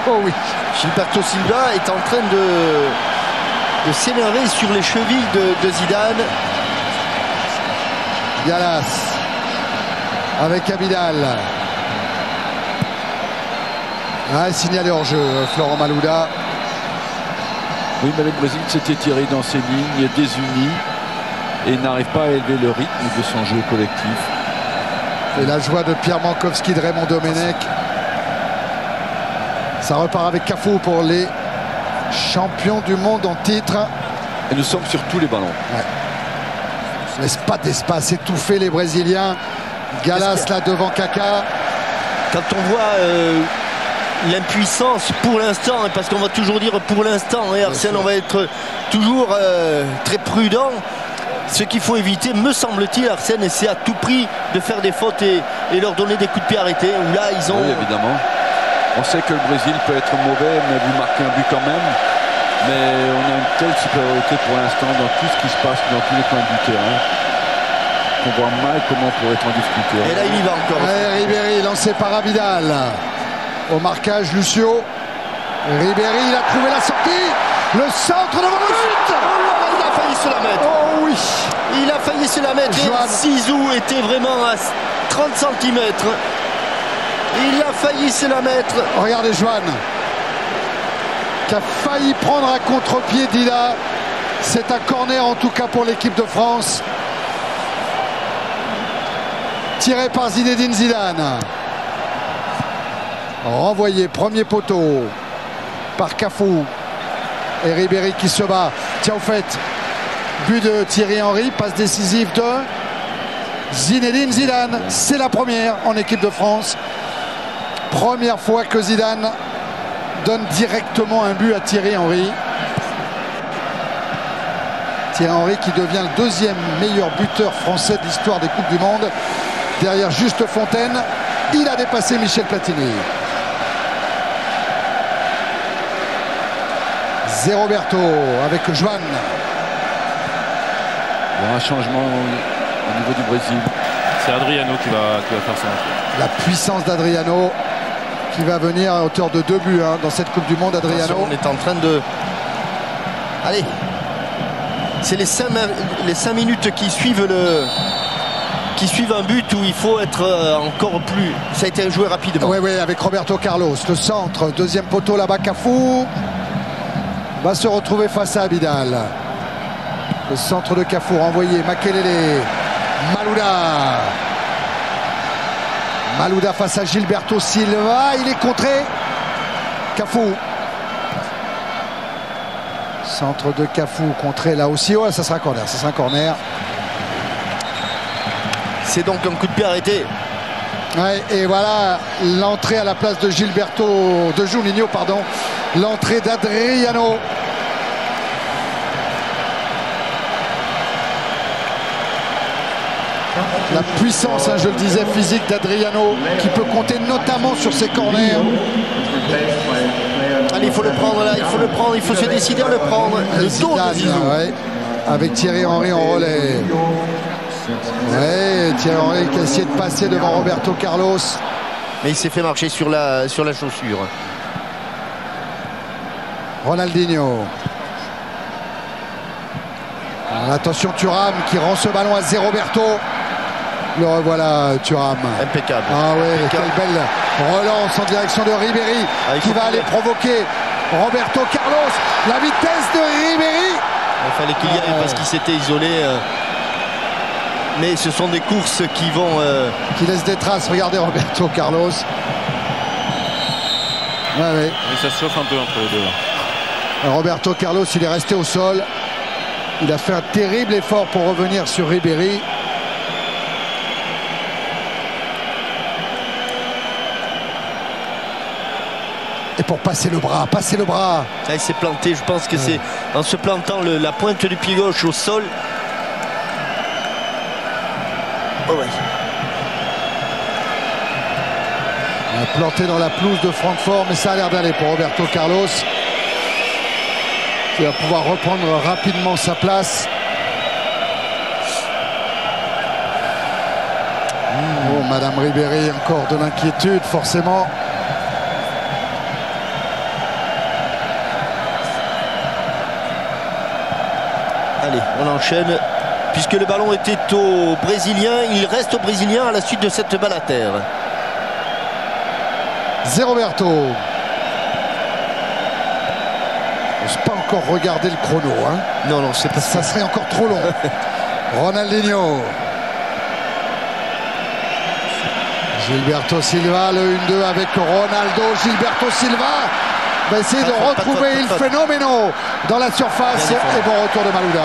Oh oui.
Gilberto Silva est en train de s'énerver sur les chevilles de Zidane.
Gallas avec Abidal. Signalé hors jeu, Florent Malouda.
Oui, mais le Brésil s'était tiré dans ses lignes, désuni, et n'arrive pas à élever le rythme de son jeu collectif.
Et la joie de Pierre Mankowski, de Raymond Domenech. Ça repart avec Cafu pour les champions du monde en titre.
Et nous sommes sur tous les ballons.
Ouais. Laisse pas d'espace, étouffer les Brésiliens. Gallas là devant Kaka.
Quand on voit l'impuissance pour l'instant, parce qu'on va toujours dire pour l'instant, et Arsène, on va être toujours très prudent. Ce qu'il faut éviter, me semble-t-il, Arsène, c'est à tout prix de faire des fautes et leur donner des coups de pied arrêtés. Où là, ils ont...
Oui, évidemment. On sait que le Brésil peut être mauvais, mais vous marquez un but quand même. Mais on a une telle supériorité pour l'instant dans tout ce qui se passe dans tous les coins du terrain qu'on voit mal comment on pourrait être en difficulté.
Et là, il y va encore.
Ribéry lancé par Abidal. Au marquage, Lucio. Ribéry, il a trouvé la sortie. Le centre devant le but.
Il a failli se la mettre.
Oh oui.
Il a failli se la mettre. Zizou était vraiment à 30 cm. Il a failli se la mettre.
Regardez Joanne qui a failli prendre un contre-pied Dida. C'est un corner en tout cas pour l'équipe de France. Tiré par Zinedine Zidane. Renvoyé, premier poteau par Cafu. Et Ribéry qui se bat. Tiens, au fait, but de Thierry Henry, passe décisive de Zinedine Zidane. C'est la première en équipe de France. Première fois que Zidane donne directement un but à Thierry Henry. Thierry Henry qui devient le deuxième meilleur buteur français de l'histoire des Coupes du Monde. Derrière Juste Fontaine, il a dépassé Michel Platini. Zé Roberto avec Joanne.
Il y a un changement au niveau du Brésil.
C'est Adriano qui va faire son entrée.
La puissance d'Adriano qui va venir à hauteur de 2 buts dans cette Coupe du Monde. Adriano.
Attention, on est en train de... Allez. C'est les 5 minutes qui suivent un but où il faut être encore plus... Ça a été joué rapidement.
Oui, avec Roberto Carlos. Le centre, deuxième poteau là-bas, Cafu va se retrouver face à Abidal. Le centre de Cafu renvoyé, Makelele, Malouda face à Gilberto Silva, il est contré. Cafu Centre de Cafou, contré là aussi. Ouais, ça sera un corner. Ça sera un corner.
C'est donc un coup de pied arrêté.
Ouais, et voilà l'entrée à la place de Juninho, pardon. L'entrée d'Adriano. La puissance, hein, je le disais, physique d'Adriano, qui peut compter notamment sur ses corners.
Allez, il faut le prendre là, il faut le prendre, il faut se décider à le prendre. Le dos de Zizou.
Ouais, avec Thierry Henry en relais. Ouais, Thierry Henry qui a essayé de passer devant Roberto Carlos.
Mais il s'est fait marcher sur la chaussure.
Ronaldinho. Alors, attention Thuram qui rend ce ballon à Zé Roberto. Le revoilà Thuram.
Impeccable.
Ah ouais,
Impeccable.
quelle belle relance en direction de Ribéry qui va aller provoquer Roberto Carlos. La vitesse de Ribéry.
Il fallait qu'il y aille parce qu'il s'était isolé. Mais ce sont des courses qui vont...
Qui laissent des traces. Regardez Roberto Carlos. Ouais, ouais.
Et ça se chauffe un peu entre les deux. Là.
Roberto Carlos, il est resté au sol. Il a fait un terrible effort pour revenir sur Ribéry. Et pour passer le bras, passer le bras.
Là, il s'est planté, je pense que c'est en se plantant la pointe du pied gauche au sol. Oh ouais.
Il a planté dans la pelouse de Francfort, mais ça a l'air d'aller pour Roberto Carlos, qui va pouvoir reprendre rapidement sa place. Oh, Madame Ribéry, encore de l'inquiétude, forcément.
Allez, on enchaîne. Puisque le ballon était au Brésilien, il reste au Brésilien à la suite de cette balle à terre.
Zé Roberto. On n'ose pas encore regarder le chrono. Hein.
Non, non, c'est pas
ça. Ça serait encore trop long. Ronaldinho. Gilberto Silva, le 1-2 avec Ronaldo. Gilberto Silva va essayer de retrouver il phénoménal dans la surface. Et bon retour de Malouda.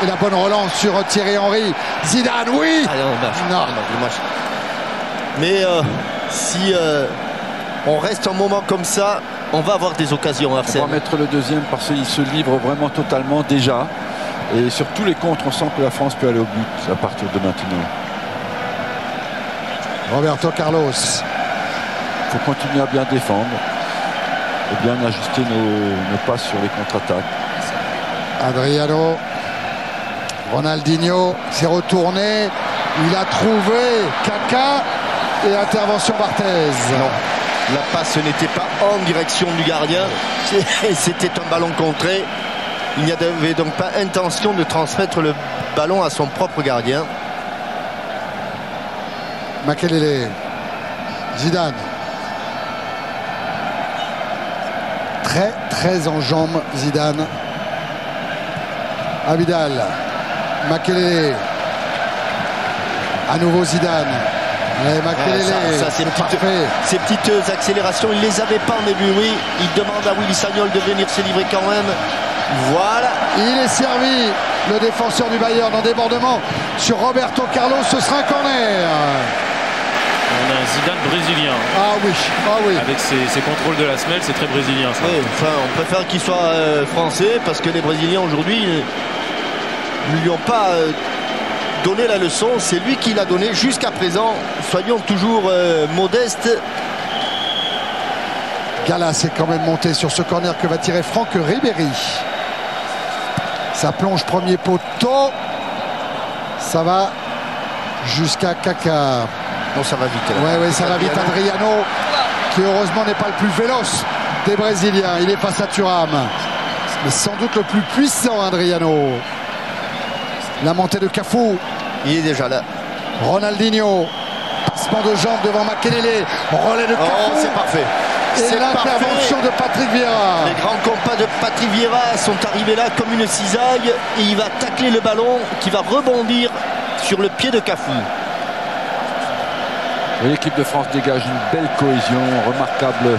Et la bonne relance sur Thierry Henry. Zidane, oui.
Ah non. Mais si on reste un moment comme ça, on va avoir des occasions, Arsène.
On va mettre le deuxième parce qu'il se livre vraiment totalement déjà. Et sur tous les contres, on sent que la France peut aller au but à partir de maintenant.
Roberto Carlos.
Il faut continuer à bien défendre et bien ajuster nos passes sur les contre-attaques.
Adriano. Ronaldinho s'est retourné. Il a trouvé Kaka et intervention Barthez.
Non. La passe n'était pas en direction du gardien. C'était un ballon contré. Il n'y avait donc pas intention de transmettre le ballon à son propre gardien.
Makelele. Zidane. Très en jambes Zidane. Abidal. Makelele. À nouveau Zidane. Et Makelele.
Ces petites accélérations, il les avait pas en début. Oui, il demande à Willy Sagnol de venir se livrer quand même. Voilà.
Il est servi. Le défenseur du Bayern en débordement sur Roberto Carlos. Ce sera un corner.
On a un Zidane brésilien.
Ah oui, ah oui.
Avec ses contrôles de la semelle, c'est très brésilien ça.
Oui, enfin, on préfère qu'il soit français parce que les Brésiliens aujourd'hui ne lui ont pas donné la leçon. C'est lui qui l'a donné jusqu'à présent. Soyons toujours modestes.
Gallas est quand même monté sur ce corner que va tirer Franck Ribéry. Ça plonge premier poteau. Ça va jusqu'à Kaka.
Non, ça va vite.
Ouais, ça va vite. Adriano, qui heureusement n'est pas le plus véloce des Brésiliens. Il est face à Thuram. Mais sans doute le plus puissant, Adriano. La montée de Cafou.
Il est déjà là.
Ronaldinho. Passement de jambes devant Makelele. Relais de Cafou.
Oh, c'est parfait.
Et l'intervention de Patrick Vieira.
Les grands compas de Patrick Vieira sont arrivés là comme une cisaille. Et il va tacler le ballon qui va rebondir sur le pied de Cafou.
L'équipe de France dégage une belle cohésion, remarquable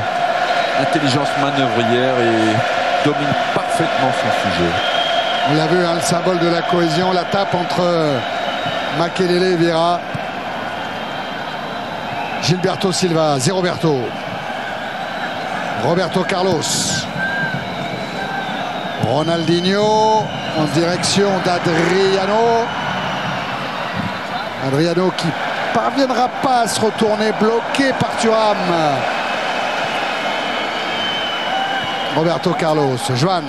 intelligence manœuvrière et domine parfaitement son sujet.
On l'a vu, hein, le symbole de la cohésion, la tape entre Makelele et Vieira. Gilberto Silva, Roberto. Roberto Carlos. Ronaldinho en direction d'Adriano. Adriano qui parviendra pas à se retourner, bloqué par Thuram. Roberto Carlos, Joan.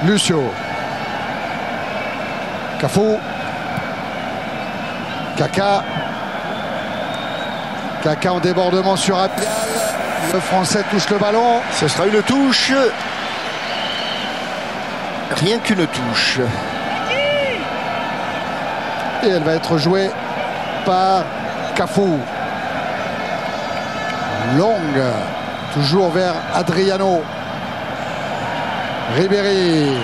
Lucio. Cafu. Kaka. Kaka en débordement sur Abidal. Le Français touche le ballon.
Ce sera une touche. Rien qu'une touche.
Et elle va être jouée par Cafu. Longue. Toujours vers Adriano. Ribéry.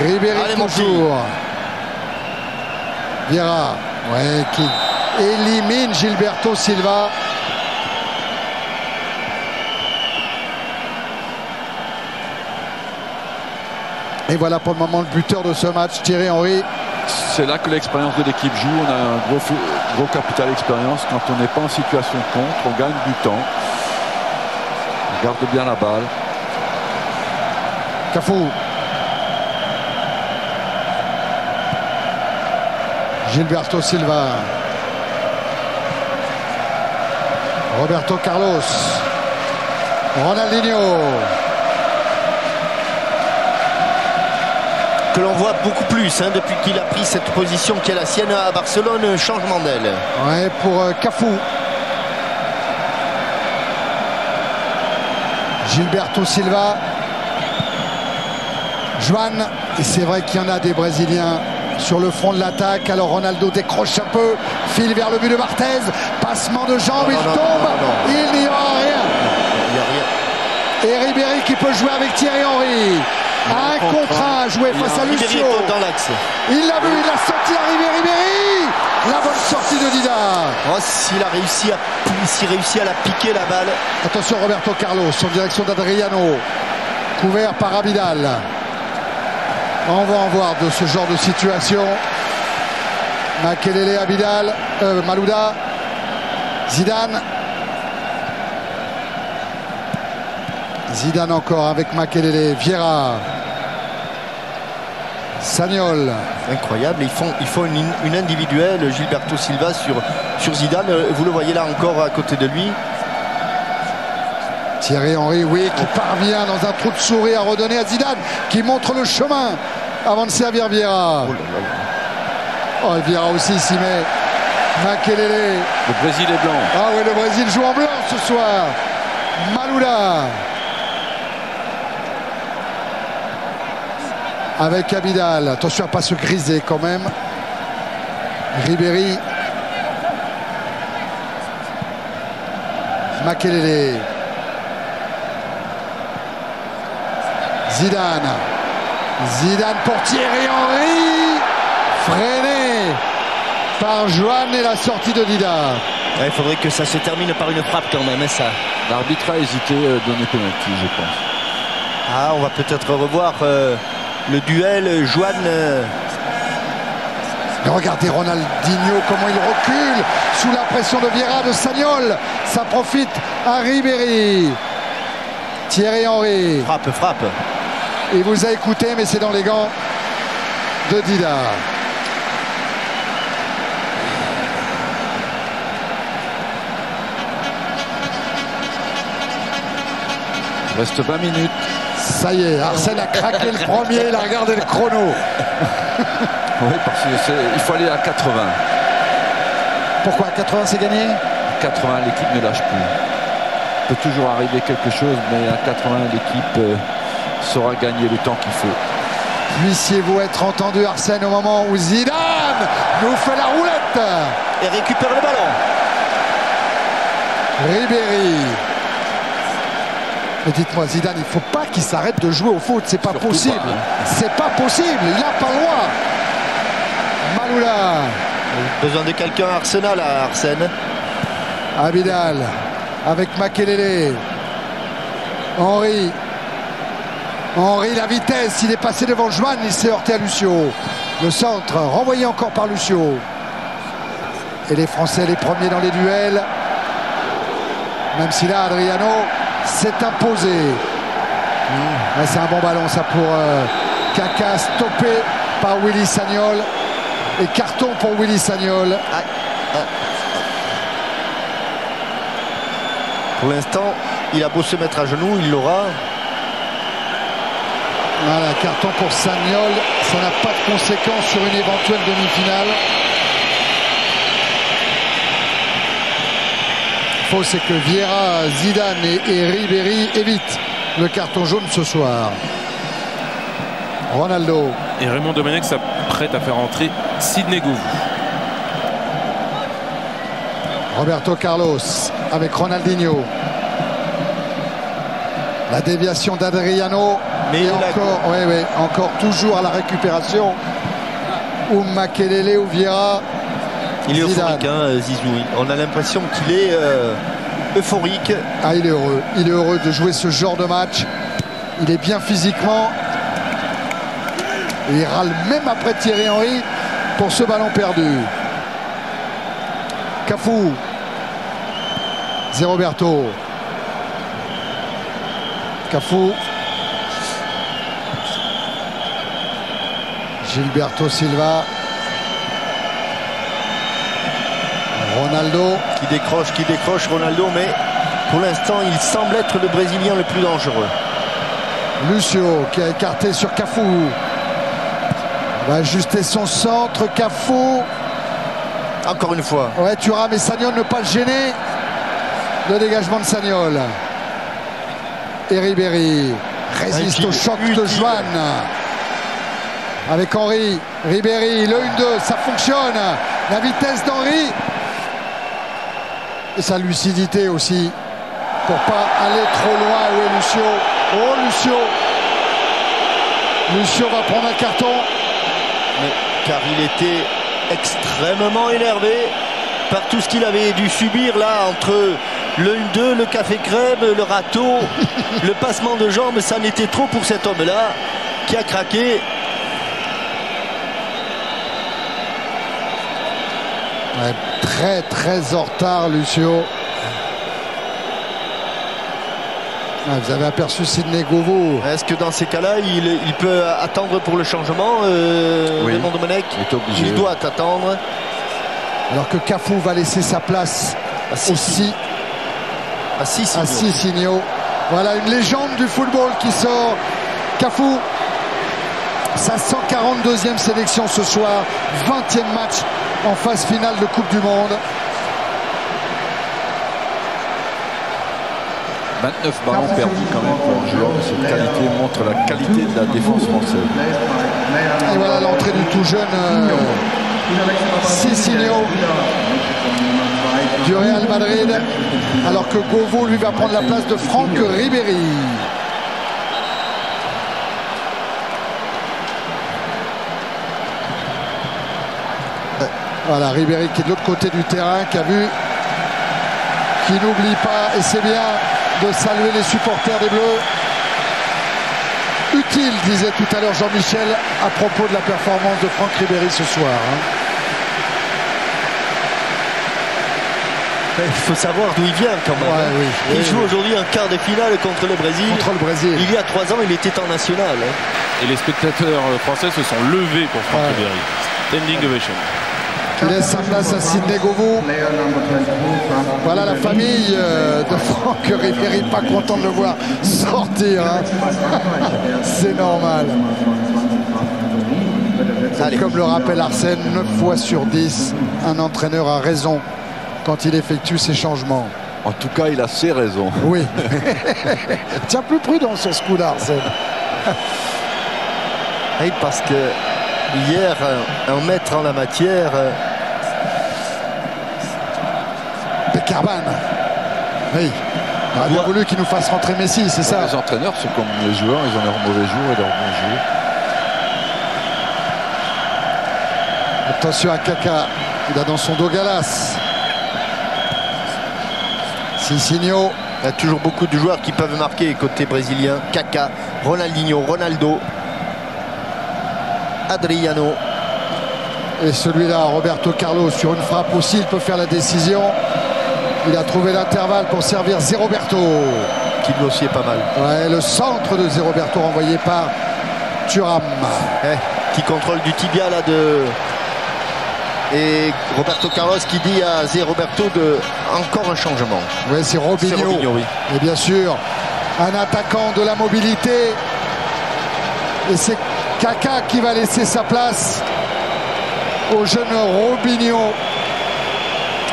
Ribéry toujours. Vieira. Ouais, qui élimine Gilberto Silva. Et voilà pour le moment le buteur de ce match, Thierry Henry.
C'est là que l'expérience de l'équipe joue. On a un gros capital expérience. Quand on n'est pas en situation de contre, on gagne du temps. On garde bien la balle.
Cafu. Gilberto Silva. Roberto Carlos. Ronaldinho.
Que l'on voit beaucoup plus hein, depuis qu'il a pris cette position qui est la sienne à Barcelone, un changement d'aile.
Ouais, pour Cafu. Gilberto Silva. Joan. Et c'est vrai qu'il y en a des Brésiliens sur le front de l'attaque. Alors Ronaldo décroche un peu, file vers le but de Barthez. Passement de jambes, il tombe. Il n'y aura rien.
Il n'y a rien.
Et Ribéry qui peut jouer avec Thierry Henry. Un contre un joué face à Lucio.
Dans l'axe.
Il l'a vu, il l'a sorti à Ribéry. La bonne sortie de Dida.
Oh, s'il réussit à la piquer la balle.
Attention Roberto Carlos en direction d'Adriano. Couvert par Abidal. On va en voir de ce genre de situation. Makelele, Abidal, Malouda. Zidane. Zidane encore avec Makelele. Vieira. Sagnol.
Incroyable, ils font une individuelle, Gilberto Silva sur Zidane. Vous le voyez là encore à côté de lui.
Thierry Henry, oui, qui parvient dans un trou de souris à redonner à Zidane, qui montre le chemin avant de servir Vieira. Oh, Vieira aussi s'y met. Makelele.
Le Brésil est blanc.
Ah oui, le Brésil joue en blanc ce soir. Malouda. Avec Abidal. Attention à ne pas se griser quand même. Ribéry. Makelele. Zidane. Zidane pour Thierry Henry. Freiné par Joan et la sortie de Dida.
Il faudrait que ça se termine par une frappe quand même. Hein, ça.
L'arbitre a hésité à donner penalty, je pense.
Ah, on va peut-être revoir le duel Joan.
Regardez Ronaldinho, comment il recule sous la pression de Vieira, de Sagnol. Ça profite à Ribéry. Thierry Henry.
Frappe.
Il vous a écouté, mais c'est dans les gants de Dida.
Il reste 20 minutes.
Ça y est, Arsène a craqué le premier, il a regardé le chrono.
Oui, parce qu'il faut aller à 80.
Pourquoi 80 c'est gagné?
80, l'équipe ne lâche plus. Il peut toujours arriver quelque chose, mais à 80, l'équipe saura gagner le temps qu'il faut.
Puissiez-vous être entendu, Arsène, au moment où Zidane nous fait la roulette
et récupère le ballon.
Ribéry. Mais dites-moi, Zidane, il ne faut pas qu'il s'arrête de jouer au foot. C'est pas
Surtout
possible.
pas, hein.
C'est pas possible. Il n'a pas le droit. Malouda.
Besoin de quelqu'un à Arsenal, à Arsène.
Abidal avec Makelele. Henry. Henry, la vitesse, il est passé devant Joanne, il s'est heurté à Lucio. Le centre, renvoyé encore par Lucio. Et les Français les premiers dans les duels. Même si là, Adriano s'est imposé. Ouais, c'est un bon ballon, ça, pour Kaka, stoppé par Willy Sagnol. Et carton pour Willy Sagnol.
Pour l'instant, il a beau se mettre à genoux, il l'aura.
Voilà, carton pour Sagnol. Ça n'a pas de conséquence sur une éventuelle demi-finale. Il faut, c'est que Vieira, Zidane et Ribéry évitent le carton jaune ce soir. Ronaldo.
Et Raymond Domenech s'apprête à faire entrer Sidney Govou.
Roberto Carlos avec Ronaldinho. La déviation d'Adriano.
Mais
et encore toujours à la récupération. Ou Makelele ou Vieira.
Il est
Zidane.
euphorique, hein, Zizou. On a l'impression qu'il est euphorique.
Ah, il est heureux. Il est heureux de jouer ce genre de match. Il est bien physiquement. Et il râle même après Thierry Henry pour ce ballon perdu. Cafu. Zé Roberto. Cafu. Gilberto Silva. Ronaldo.
Qui décroche Ronaldo, mais pour l'instant, il semble être le Brésilien le plus dangereux.
Lucio qui a écarté sur Cafu. Va ajuster son centre, Cafu.
Encore une fois.
Ouais, Thuram et Sagnol ne pas le gêner. Le dégagement de Sagnol. Et Ribéry résiste au choc de Joanne. Avec Henry. Ribéry, le 1-2, ça fonctionne. La vitesse d'Henry. Et sa lucidité aussi. Pour pas aller trop loin. Où est Lucio? Oh, Lucio. Lucio va prendre un carton.
Mais, car il était extrêmement énervé par tout ce qu'il avait dû subir là entre le 1-2, le café crème, le râteau, le passement de jambes. Ça n'était trop pour cet homme-là qui a craqué.
Ouais, très en retard, Lucio. Ah, vous avez aperçu Sidney Govou.
Est-ce que dans ces cas-là, il peut attendre pour le changement,
oui.
Raymond Domenech?
Il est obligé.
Il doit attendre.
Alors que Cafu va laisser sa place aussi
à
Cicinho. Voilà une légende du football qui sort. Cafu, sa 142e sélection ce soir, 20e match en phase finale de Coupe du Monde.
29 ballons perdus quand même pour un joueur de cette qualité, montre la qualité de la défense française.
Et voilà l'entrée du tout jeune Cicinho du Real Madrid, alors que Govou lui va prendre la place de Franck Ribéry. Voilà Ribéry qui est de l'autre côté du terrain, qui a vu, qui n'oublie pas, et c'est bien de saluer les supporters des Bleus. Utile, disait tout à l'heure Jean-Michel à propos de la performance de Franck Ribéry ce soir.
Il faut savoir d'où il vient quand même.
Ouais, oui.
Il joue aujourd'hui un quart de finale contre le Brésil. Il y a 3 ans, il était en national.
Et les spectateurs français se sont levés pour Franck Ribéry. Standing ovation.
Qui laisse sa place à Sidney Govou. Voilà la famille de Franck Ribéry, pas content de le voir sortir. C'est normal. Allez. Comme le rappelle Arsène, 9 fois sur 10, un entraîneur a raison quand il effectue ses changements.
En tout cas, il a ses raisons.
Oui. Tiens, plus prudent sur ce coup-là, Arsène.
Oui, parce que hier, un maître en la matière.
Beckerman. Oui. On a bien voulu qu'il nous fasse rentrer Messi, c'est ça.
Les entraîneurs sont comme les joueurs, ils ont leurs mauvais jours et leurs bons jours.
Attention à Kaka, il a dans son dos Galas. Cicinho,
Il y a toujours beaucoup de joueurs qui peuvent marquer côté brésilien. Kaká, Ronaldinho, Ronaldo, Adriano.
Et celui-là, Roberto Carlos, sur une frappe aussi, il peut faire la décision. Il a trouvé l'intervalle pour servir Zé Roberto.
Qui lui aussi est pas mal.
Ouais, le centre de Zé Roberto renvoyé par Thuram.
Qui contrôle du tibia là de... Et Roberto Carlos qui dit à Zé Roberto de encore un changement.
Oui, c'est Robinho.
Oui.
Et bien sûr, un attaquant de la mobilité. Et c'est Kaká qui va laisser sa place au jeune Robinho.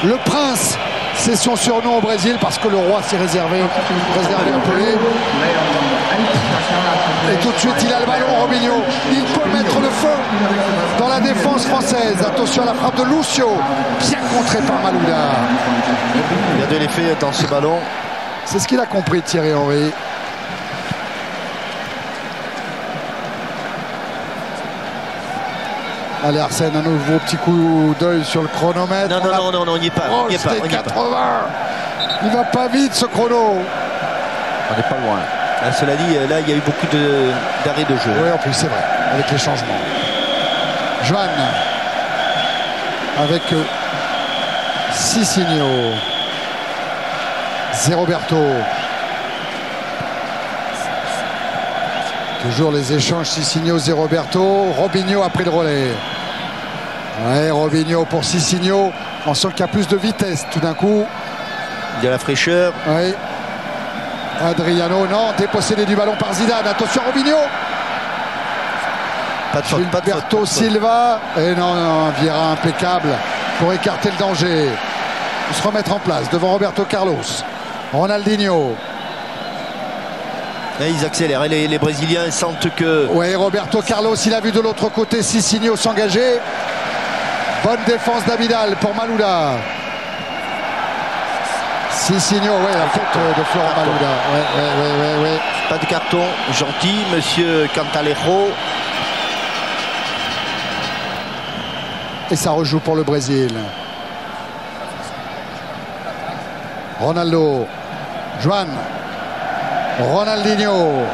Le prince, c'est son surnom au Brésil parce que le roi s'est réservé un pelé. Et tout de suite, il a le ballon, Robinho. Il peut mettre le feu dans la défense française. Attention à la frappe de Lucio. Bien contré par Malouda.
Il y a de l'effet dans ce ballon.
C'est ce qu'il a compris, Thierry Henry. Allez, Arsène, un nouveau petit coup d'œil sur le chronomètre.
Non, on n'y est pas.
Oh, c'était 80. Il va pas vite, ce chrono.
On n'est pas loin.
Cela dit, là, il y a eu beaucoup d'arrêts de jeu.
Oui, en plus, c'est vrai, avec les changements. Joan, avec Cicinho. Zé Roberto. Toujours les échanges Cicinho, Zé Roberto. Robinho a pris le relais. Ouais, Robinho pour Cicinho. On sent qu'il y a plus de vitesse tout d'un coup.
Il y a la fraîcheur.
Oui. Adriano, non, dépossédé du ballon par Zidane. Attention Robinho.
Pas de faute,
Gilberto Silva. Et non, Vieira impeccable pour écarter le danger. Pour se remettre en place devant Roberto Carlos. Ronaldinho.
Et ils accélèrent. Et les Brésiliens sentent que...
Oui, Roberto Carlos, il a vu de l'autre côté Cicinho s'engager. Bonne défense d'Abidal pour Malouda. Cicinho, ouais, la faute de Florent Malouda. Ouais.
Pas de carton. Gentil, monsieur Cantalejo.
Et ça rejoue pour le Brésil. Ronaldo. Joan. Ronaldinho.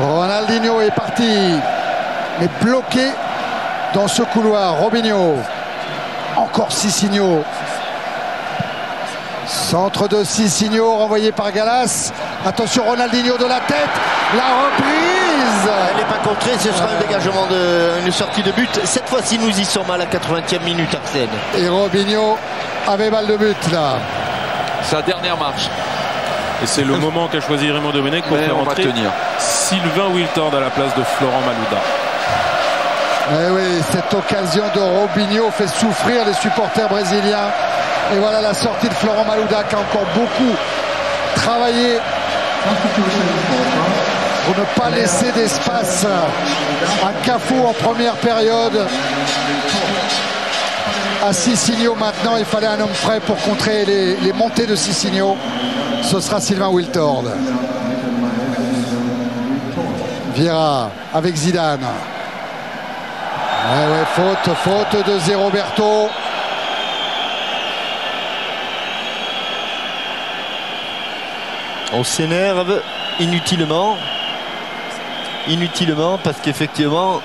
Ronaldinho est parti. Mais bloqué dans ce couloir. Robinho. Encore Cicinho. Centre de Cicinho renvoyé par Gallas. Attention Ronaldinho de la tête. La reprise.
Elle n'est pas contrée, ce sera un dégagement une sortie de but. Cette fois-ci nous y sommes à la 80e minute, Arsène.
Et Robinho avait balle de but là.
Sa dernière marche.
Et c'est le moment qu'a choisi Raymond Domenech pour faire entrer Sylvain Wiltord à la place de Florent Malouda.
Eh oui, cette occasion de Robinho fait souffrir les supporters brésiliens. Et voilà la sortie de Florent Malouda qui a encore beaucoup travaillé pour ne pas laisser d'espace à Cafu en première période. À Cicinho maintenant, il fallait un homme frais pour contrer les montées de Cicinho. Ce sera Sylvain Wiltord. Vieira avec Zidane. Faute de Zé Roberto.
On s'énerve inutilement parce qu'effectivement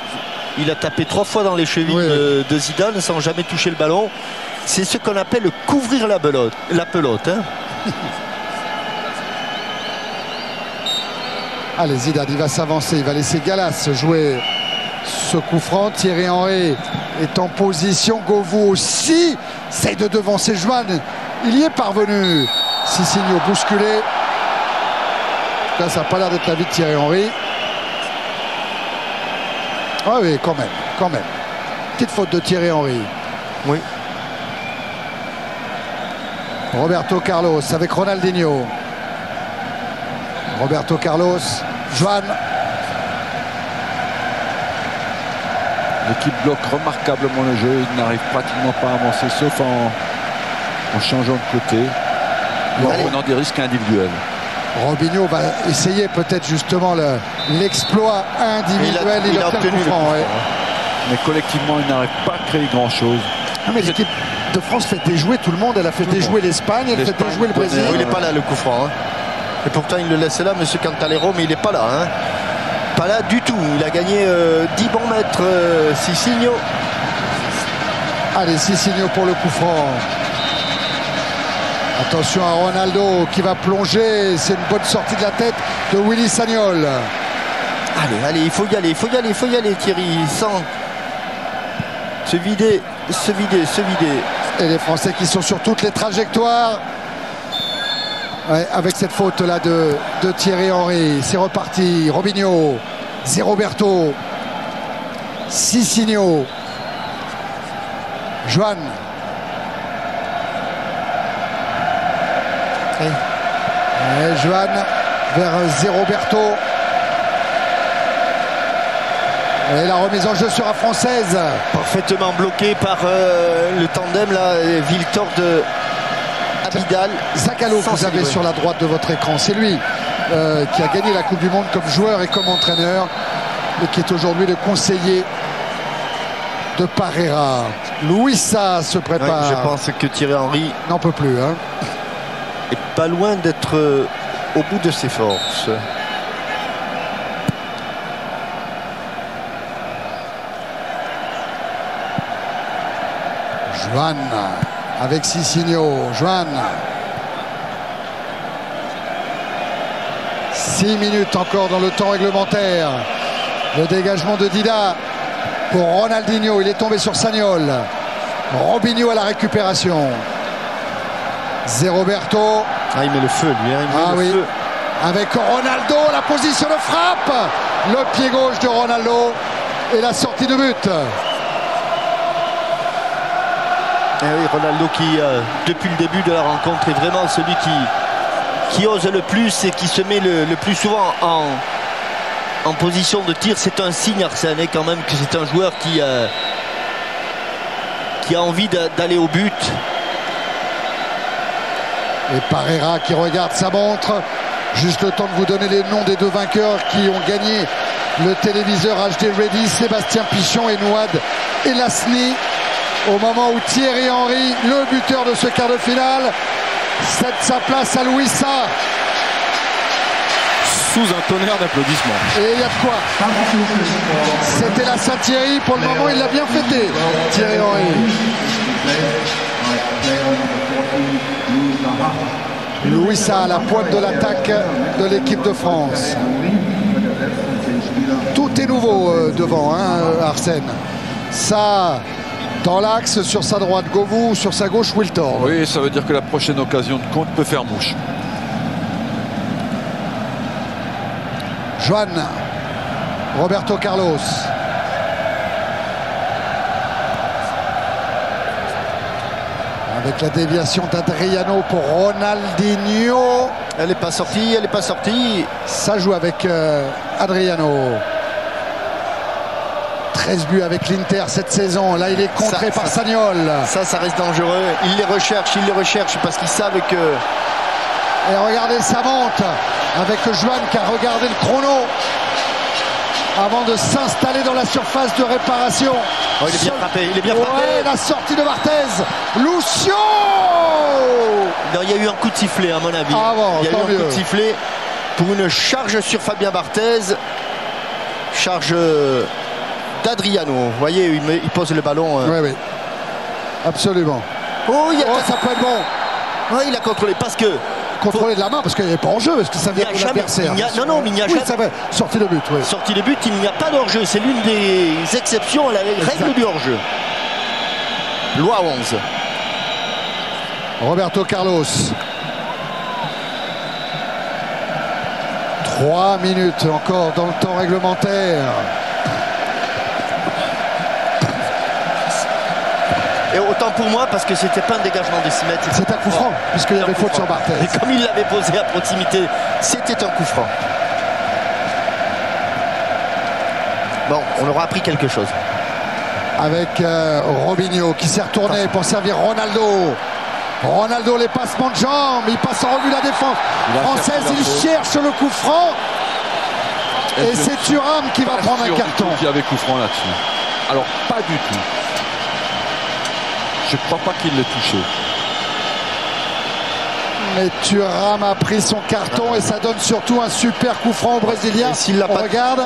il a tapé 3 fois dans les chevilles de Zidane sans jamais toucher le ballon. C'est ce qu'on appelle couvrir la pelote, hein.
Allez, Zidane, il va s'avancer, il va laisser Gallas jouer ce coup franc. Thierry Henry est en position, Govou aussi essaye de devancer Joan. Il y est parvenu. Cicinho bousculé. Là, ça n'a pas l'air d'être la vie de Thierry Henry. Ah oui, quand même. Petite faute de Thierry Henry.
Oui.
Roberto Carlos avec Ronaldinho. Roberto Carlos. Joan.
L'équipe bloque remarquablement le jeu. Il n'arrive pratiquement pas à avancer, sauf en changeant de côté ou en prenant des risques individuels.
Robinho va essayer peut-être justement l'exploit individuel.
Il a obtenu le coup franc.
Mais collectivement, il n'arrive pas à créer grand-chose.
Mais l'équipe de France fait déjouer tout le monde. Elle a fait déjouer l'Espagne, elle fait déjouer le Brésil.
Il n'est pas là, le coup franc. Hein. Et pourtant, il le laisse là, M. Cantalero, mais il n'est pas là. Hein. Pas là du tout. Il a gagné 10 bons mètres, Cicinho.
Allez, Cicinho pour le coup franc. Attention à Ronaldo qui va plonger. C'est une bonne sortie de la tête de Willy Sagnol.
Allez, il faut y aller, Thierry, sans se vider.
Et les Français qui sont sur toutes les trajectoires. Ouais, avec cette faute-là de Thierry Henry. C'est reparti. Robinho, Roberto, Cicinho, Joan. Et Joan vers Roberto. Et la remise en jeu sera française.
Parfaitement bloqué par le tandem là, Victor de Abidal.
Zagallo, vous avez sur la droite de votre écran. C'est lui qui a gagné la Coupe du Monde comme joueur et comme entraîneur et qui est aujourd'hui le conseiller de Parreira. Louisa se prépare.
Oui, je pense que Thierry Henry
n'en peut plus. Hein.
Est pas loin d'être au bout de ses forces.
Joan avec Cicinho. Joan. 6 minutes encore dans le temps réglementaire. Le dégagement de Dida pour Ronaldinho. Il est tombé sur Sagnol. Robinho à la récupération. Roberto.
Ah, il met le feu, lui. Hein, il met le feu.
Avec Ronaldo, la position de frappe. Le pied gauche de Ronaldo et la sortie de but.
Et oui, Ronaldo qui, depuis le début de la rencontre, est vraiment celui qui ose le plus et qui se met le plus souvent en position de tir. C'est un signe, Arsène, quand même, que c'est un joueur qui a envie d'aller au but.
Et Parreira qui regarde sa montre. Juste le temps de vous donner les noms des deux vainqueurs qui ont gagné le téléviseur HD Ready. Sébastien Pichon et Nouad Elasni. Au moment où Thierry Henry, le buteur de ce quart de finale, cède sa place à Louisa.
Sous un tonnerre d'applaudissements.
Et il y a de quoi. C'était la Saint-Thierry. Pour le moment, il l'a bien fêté, Thierry Henry. Louisa à la pointe de l'attaque de l'équipe de France. Tout est nouveau devant, hein, Arsène. Ça, dans l'axe, sur sa droite, Govou, sur sa gauche, Wiltor.
Oui, ça veut dire que la prochaine occasion de compte peut faire mouche.
Joan, Roberto Carlos. Avec la déviation d'Adriano pour Ronaldinho.
Elle n'est pas sortie, elle n'est pas sortie.
Ça joue avec Adriano. 13 buts avec l'Inter cette saison. Là, il est contré par Sagnol.
Ça reste dangereux. Il les recherche parce qu'ils savent que...
Et regardez, ça monte avec Joan qui a regardé le chrono avant de s'installer dans la surface de réparation.
Oh, il est bien frappé, il est bien frappé.
Ouais, la sortie de Barthez. Lucio.
Non, il y a eu un coup de sifflet à mon avis.
Ah bon,
il y a eu un
mieux.
coup de sifflet pour une charge sur Fabien Barthez. Charge d'Adriano. Vous voyez, il pose le ballon.
Oui, oui. Absolument.
Oh,
ça peut être bon.
Ouais, il a contrôlé parce que...
Contrôler de la main parce qu'il n'est pas en jeu, parce que ça vient de l'adversaire.
Non, mais il n'y a jamais...
ça va. Sortie de but, oui.
Sortie de but, il n'y a pas d'hors-jeu. C'est l'une des exceptions à la règle du hors-jeu. Loi 11.
Roberto Carlos. 3 minutes encore dans le temps réglementaire.
Et autant pour moi, parce que c'était pas un dégagement de 6 mètres.
C'est un coup franc, puisqu'il y avait faute sur Barthez.
Et comme il l'avait posé à proximité, c'était un coup franc. Bon, on aura appris quelque chose.
Avec Robinho qui s'est retourné pour servir Ronaldo. Ronaldo, les passements de jambes, il passe en revue la défense française, il cherche le coup franc. Et c'est Thuram qui va prendre un carton.
Il y avait coup franc là-dessus. Alors, pas du tout. Je ne crois pas qu'il l'ait touché.
Mais Thuram a pris son carton et ça donne surtout un super coup franc au Brésilien. On regarde.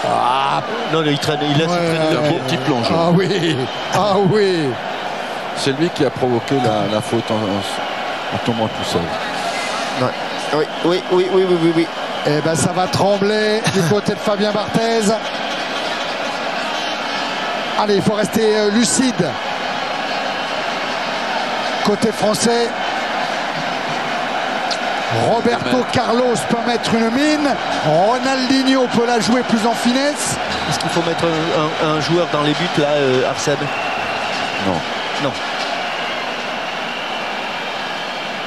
Ah. Non, il traîne, il laisse traîner
un beau petit plongeon.
Ah oui, ah oui.
C'est lui qui a provoqué la faute en tombant tout seul.
Ouais. Oui.
Et ben ça va trembler du côté de Fabien Barthez. Allez, il faut rester lucide. Côté français, Roberto Carlos peut mettre une mine. Ronaldinho peut la jouer plus en finesse.
Est-ce qu'il faut mettre un joueur dans les buts là, Arsène? Non.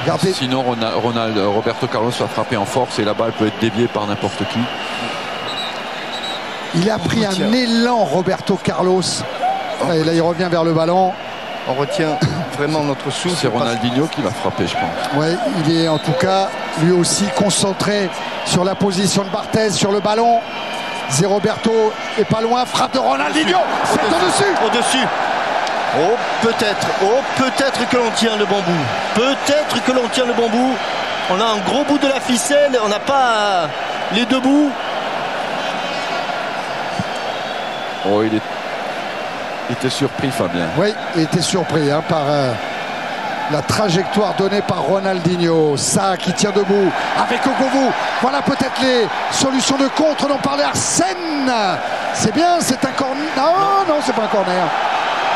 Regardez.
Sinon, Roberto Carlos va frapper en force et la balle peut être déviée par n'importe qui.
Il a pris un élan, Roberto Carlos. Et là, il revient vers le ballon.
On retient vraiment notre souffle.
C'est Ronaldinho qui va frapper, je pense.
Ouais, il est en tout cas lui aussi concentré sur la position de Barthez, sur le ballon. Zé Roberto est pas loin, frappe de Ronaldinho, c'est au-dessus.
Au-dessus. Peut-être que l'on tient le bon bout. Peut-être que l'on tient le bon bout. On a un gros bout de la ficelle, on n'a pas les deux bouts.
Oh, il était surpris, Fabien.
Oui, il était surpris par la trajectoire donnée par Ronaldinho. Ça qui tient debout avec Ogovu. Voilà peut-être les solutions de contre dont parlait Arsène. C'est bien, c'est un corner. Non, c'est pas un corner.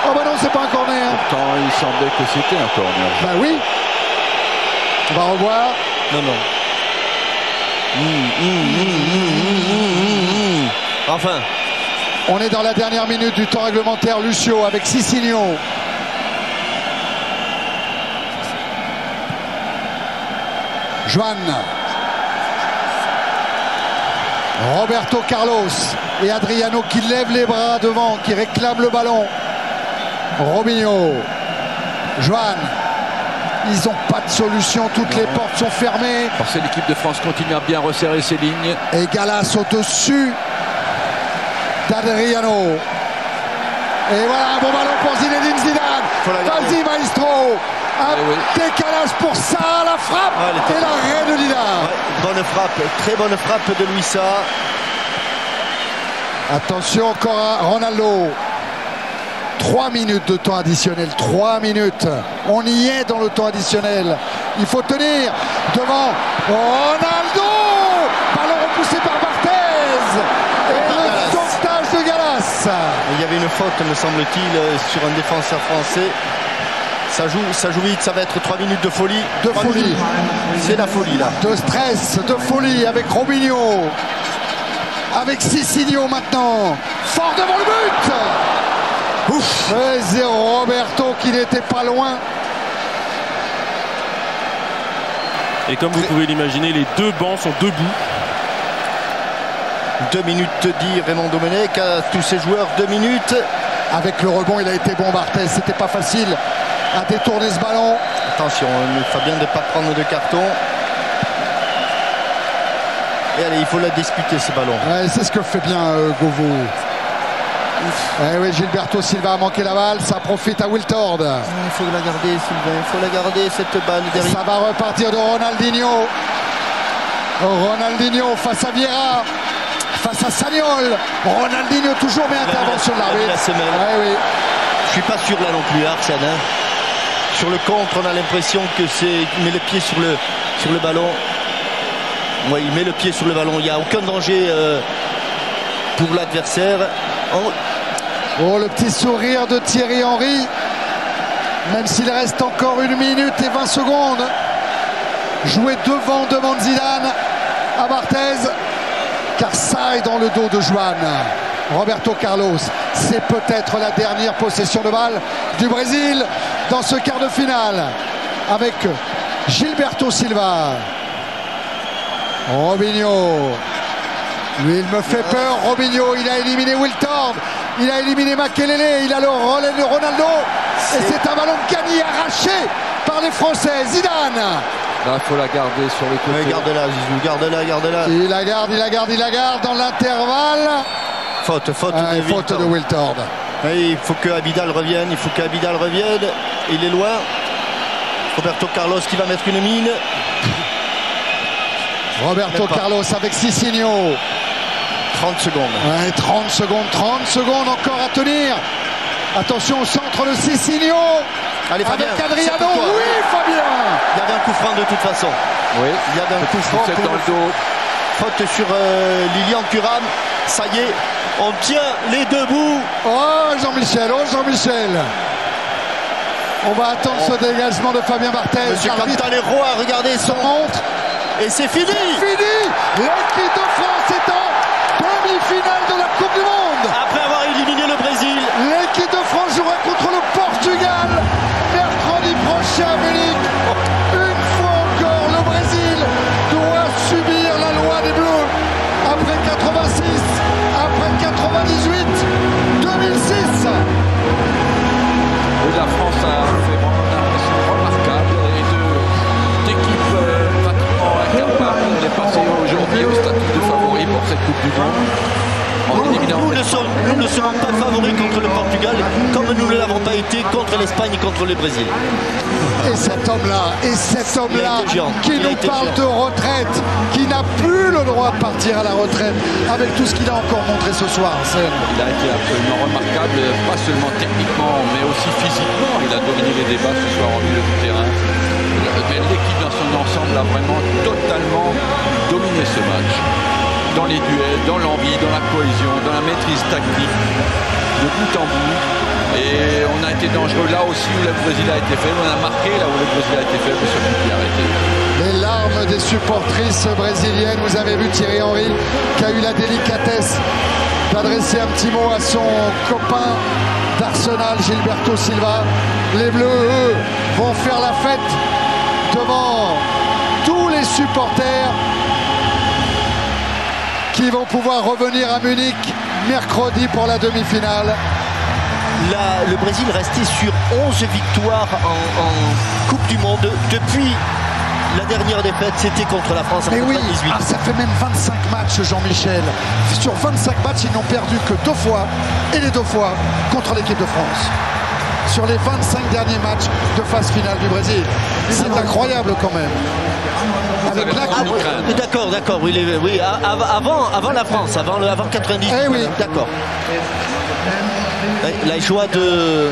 Oh bah non, c'est pas un corner.
Pourtant, il semblait que c'était un corner.
Bah oui. On va revoir.
Non. Enfin.
On est dans la dernière minute du temps réglementaire. Lucio avec Sissigno. Joan. Roberto Carlos et Adriano qui lèvent les bras devant, qui réclament le ballon. Robinho. Joan. Ils n'ont pas de solution, toutes les portes sont fermées.
Parce que l'équipe de France continue à bien resserrer ses lignes.
Et Gallas au-dessus d'Adriano. Et voilà un bon ballon pour Zinedine Zidane. Vas-y maestro. Un décalage pour ça, la frappe et l'arrêt de Lila.
Bonne frappe, très bonne frappe de Luisa.
Attention encore à Ronaldo. 3 minutes de temps additionnel, 3 minutes. On y est dans le temps additionnel. Il faut tenir devant Ronaldo. Ballon repoussé par Barthez. Et le sauvetage de Gallas.
Il y avait une faute, me semble-t-il, sur un défenseur français. Ça joue vite, ça va être 3 minutes de folie.
De folie.
C'est la folie là.
De stress, de folie avec Robinho. Avec Sissigno maintenant. Fort devant le but. Ouf. C'est Roberto qui n'était pas loin.
Et comme vous pouvez l'imaginer, les deux bancs sont debout.
2 minutes dit Raymond Domenech à tous ses joueurs, 2 minutes.
Avec le rebond, il a été bon Barthez. C'était pas facile à détourner ce ballon.
Attention, Fabien de ne pas prendre de carton. Et allez, il faut la disputer ce ballon.
Ouais, c'est ce que fait bien Govo. Oui, Gilberto Silva a manqué la balle, ça profite à Wiltord.
Il faut la garder, Sylvain, il faut la garder cette balle derrière.
Ça va repartir de Ronaldinho. Ronaldinho face à Vieira, face à Sagnol. Ronaldinho toujours, mais intervention de l'arbitre.
Oui. Je suis pas sûr là non plus, Arsène. Sur le contre, on a l'impression que il met le pied sur le ballon. Oui, il met le pied sur le ballon. Il n'y a aucun danger pour l'adversaire.
Oh, le petit sourire de Thierry Henry. Même s'il reste encore 1 minute et 20 secondes. Jouer devant, demande Zidane à Barthez. Car ça est dans le dos de Joan. Roberto Carlos, c'est peut-être la dernière possession de balle du Brésil dans ce quart de finale. Avec Gilberto Silva. Robinho. Lui, il me fait peur. Robinho, il a éliminé Wiltord. Il a éliminé Makelele. Il a le relais de Ronaldo. Et c'est un ballon gagné, arraché par les Français. Zidane.
Là, il faut la garder sur les côtés.
Garde-la, Zizou. Garde-la.
Il la garde dans l'intervalle.
Faute
de Wiltord.
Et il faut que Abidal revienne, il faut qu'Abidal revienne. Il est loin. Roberto Carlos qui va mettre une mine.
Roberto Carlos avec Cicinho.
30 secondes.
Ouais, 30 secondes encore à tenir. Attention au centre de Cicinho.
Allez, Fabien,
avec Adriano. Oui, Fabien.
Il y avait un coup franc de toute façon.
Oui.
Il y avait un coup franc
dans le dos.
Faute sur Lilian Thuram. Ça y est, on tient les deux bouts.
Oh Jean-Michel. On va attendre ce dégagement de Fabien Barthez.
Monsieur Cantalero a regardé son montre. Et c'est fini.
L'équipe de France est en demi-finale de la Coupe du Monde.
Après avoir éliminé le Brésil.
L'équipe de France jouera contre le Portugal mercredi prochain à Munich. Une fois encore, le Brésil doit subir la loi des Bleus. Après 86, après 98, 2006.
Et la France a fait vraiment une impression remarquable et d'équipe pratiquement incapable. Elle est passée aujourd'hui au statut de favori pour cette Coupe du Monde.
Nous ne serons pas favoris contre le Portugal comme nous ne l'avons pas été contre l'Espagne et contre le Brésil.
Et cet homme-là qui nous parle de retraite, qui n'a plus le droit de partir à la retraite avec tout ce qu'il a encore montré ce soir.
Il a été absolument remarquable, pas seulement techniquement mais aussi physiquement. Il a dominé les débats ce soir au milieu du terrain. Mais l'équipe dans son ensemble a vraiment totalement dominé ce match. Dans les duels, dans l'envie, dans la cohésion, dans la maîtrise tactique, de bout en bout. Et on a été dangereux là aussi où le Brésil a été faible. On a marqué là où le Brésil a été faible sur coup qui a arrêté.
Les larmes des supportrices brésiliennes. Vous avez vu Thierry Henry qui a eu la délicatesse d'adresser un petit mot à son copain d'Arsenal, Gilberto Silva. Les Bleus, eux, vont faire la fête devant tous les supporters qui vont pouvoir revenir à Munich mercredi pour la demi-finale.
Le Brésil restait sur 11 victoires en Coupe du Monde depuis la dernière défaite, c'était contre la France en 1998.
Oui, ça fait même 25 matchs, Jean-Michel. Sur 25 matchs, ils n'ont perdu que 2 fois, et les 2 fois contre l'équipe de France. Sur les 25 derniers matchs de phase finale du Brésil. C'est incroyable quand même. Avec
D'accord, oui, avant la France, avant 90.
Eh oui.
D'accord. La joie de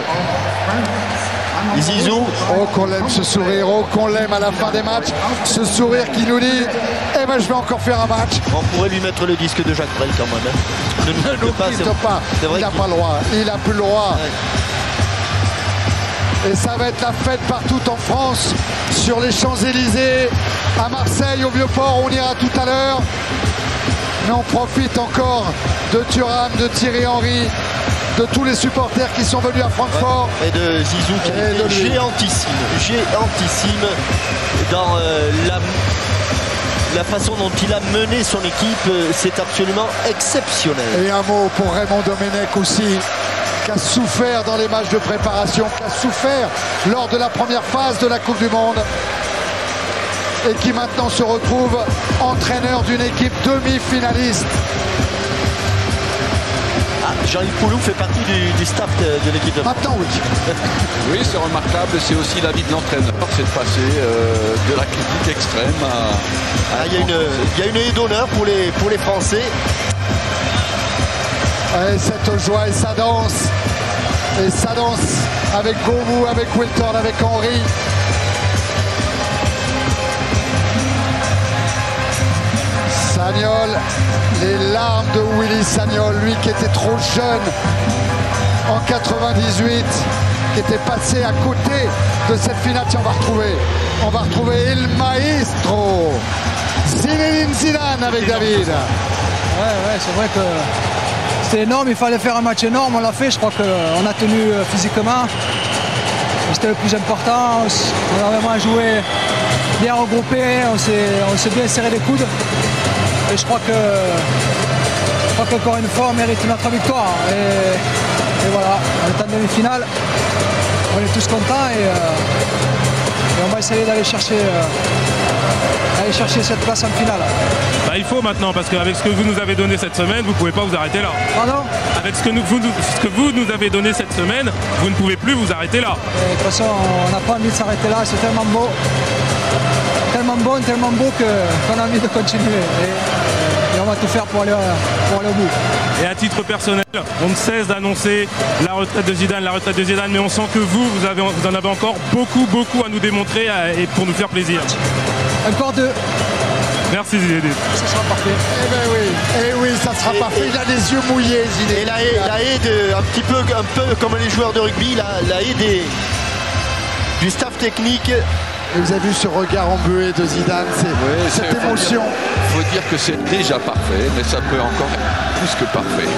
Zizou.
Oh qu'on l'aime ce sourire, oh qu'on l'aime à la fin des matchs. Ce sourire qui nous dit, eh ben je vais encore faire un match.
On pourrait lui mettre le disque de Jacques Brel quand même.
Ne nous quitte pas, il n'a pas le droit, il n'a plus le droit. Ouais. Et ça va être la fête partout en France, sur les Champs-Élysées, à Marseille, au Vieux-Port, on ira tout à l'heure. Mais on profite encore de Thuram, de Thierry Henry, de tous les supporters qui sont venus à Francfort.
Et de Zizou qui est géantissime dans la façon dont il a mené son équipe, c'est absolument exceptionnel.
Et un mot pour Raymond Domenech aussi, qui a souffert dans les matchs de préparation, qui a souffert lors de la première phase de la Coupe du Monde et qui maintenant se retrouve entraîneur d'une équipe demi-finaliste.
Jean-Yves Pouloux fait partie du staff de l'équipe de France.
Maintenant, oui.
Oui, c'est remarquable. C'est aussi l'avis de l'entraîneur. C'est de passer de la critique extrême à
il y a une haie d'honneur pour les Français.
Et cette joie et ça danse. Et ça danse avec Govou, avec Wilton, avec Henry. Sagnol, les larmes de Willy Sagnol, lui qui était trop jeune en 98, qui était passé à côté de cette finale. Tiens, on va retrouver Il Maestro, Zinedine Zidane avec David.
Ouais, c'est vrai que c'était énorme, il fallait faire un match énorme, on l'a fait, je crois qu'on a tenu physiquement. C'était le plus important, on a vraiment joué bien regroupé, on s'est bien serré les coudes. Et je crois qu'encore une fois on mérite notre victoire. Et voilà, on est en demi-finale, on est tous contents et on va essayer d'aller chercher
aller chercher cette place en finale.
Bah, il faut maintenant, parce qu'avec ce que vous nous avez donné cette semaine, vous ne pouvez pas vous arrêter là.
Pardon?
Avec ce que vous nous avez donné cette semaine, vous ne pouvez plus vous arrêter là.
Et de toute façon, on n'a pas envie de s'arrêter là, c'est tellement beau. Tellement bon, tellement beau qu'on a envie de continuer. Et on va tout faire pour aller au bout.
Et à titre personnel, on ne cesse d'annoncer la retraite de Zidane, mais on sent que vous en avez encore beaucoup à nous démontrer et pour nous faire plaisir.
Encore 2.
Merci Zinedine.
Ça sera parfait.
Eh oui, ça sera parfait. Il a les yeux mouillés, Zinedine.
Et la haie un peu comme les joueurs de rugby, la haie du staff technique.
Et vous avez vu ce regard embué de Zidane, cette émotion.
Il faut dire que c'est déjà parfait, mais ça peut encore être plus que parfait.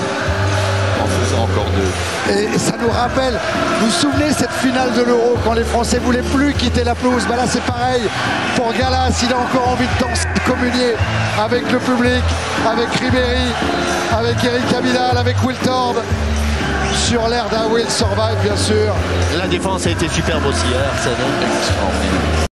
En faisant encore 2.
Et ça nous rappelle, vous vous souvenez cette finale de l'Euro quand les Français voulaient plus quitter la pelouse. Bah là c'est pareil pour Gallas, il a encore envie de danser, de communier avec le public, avec Ribéry, avec Eric Abidal, avec Wiltord. Sur l'air d'un Will Survive bien sûr.
La défense a été superbe aussi, Arsène.
Extraordinaire.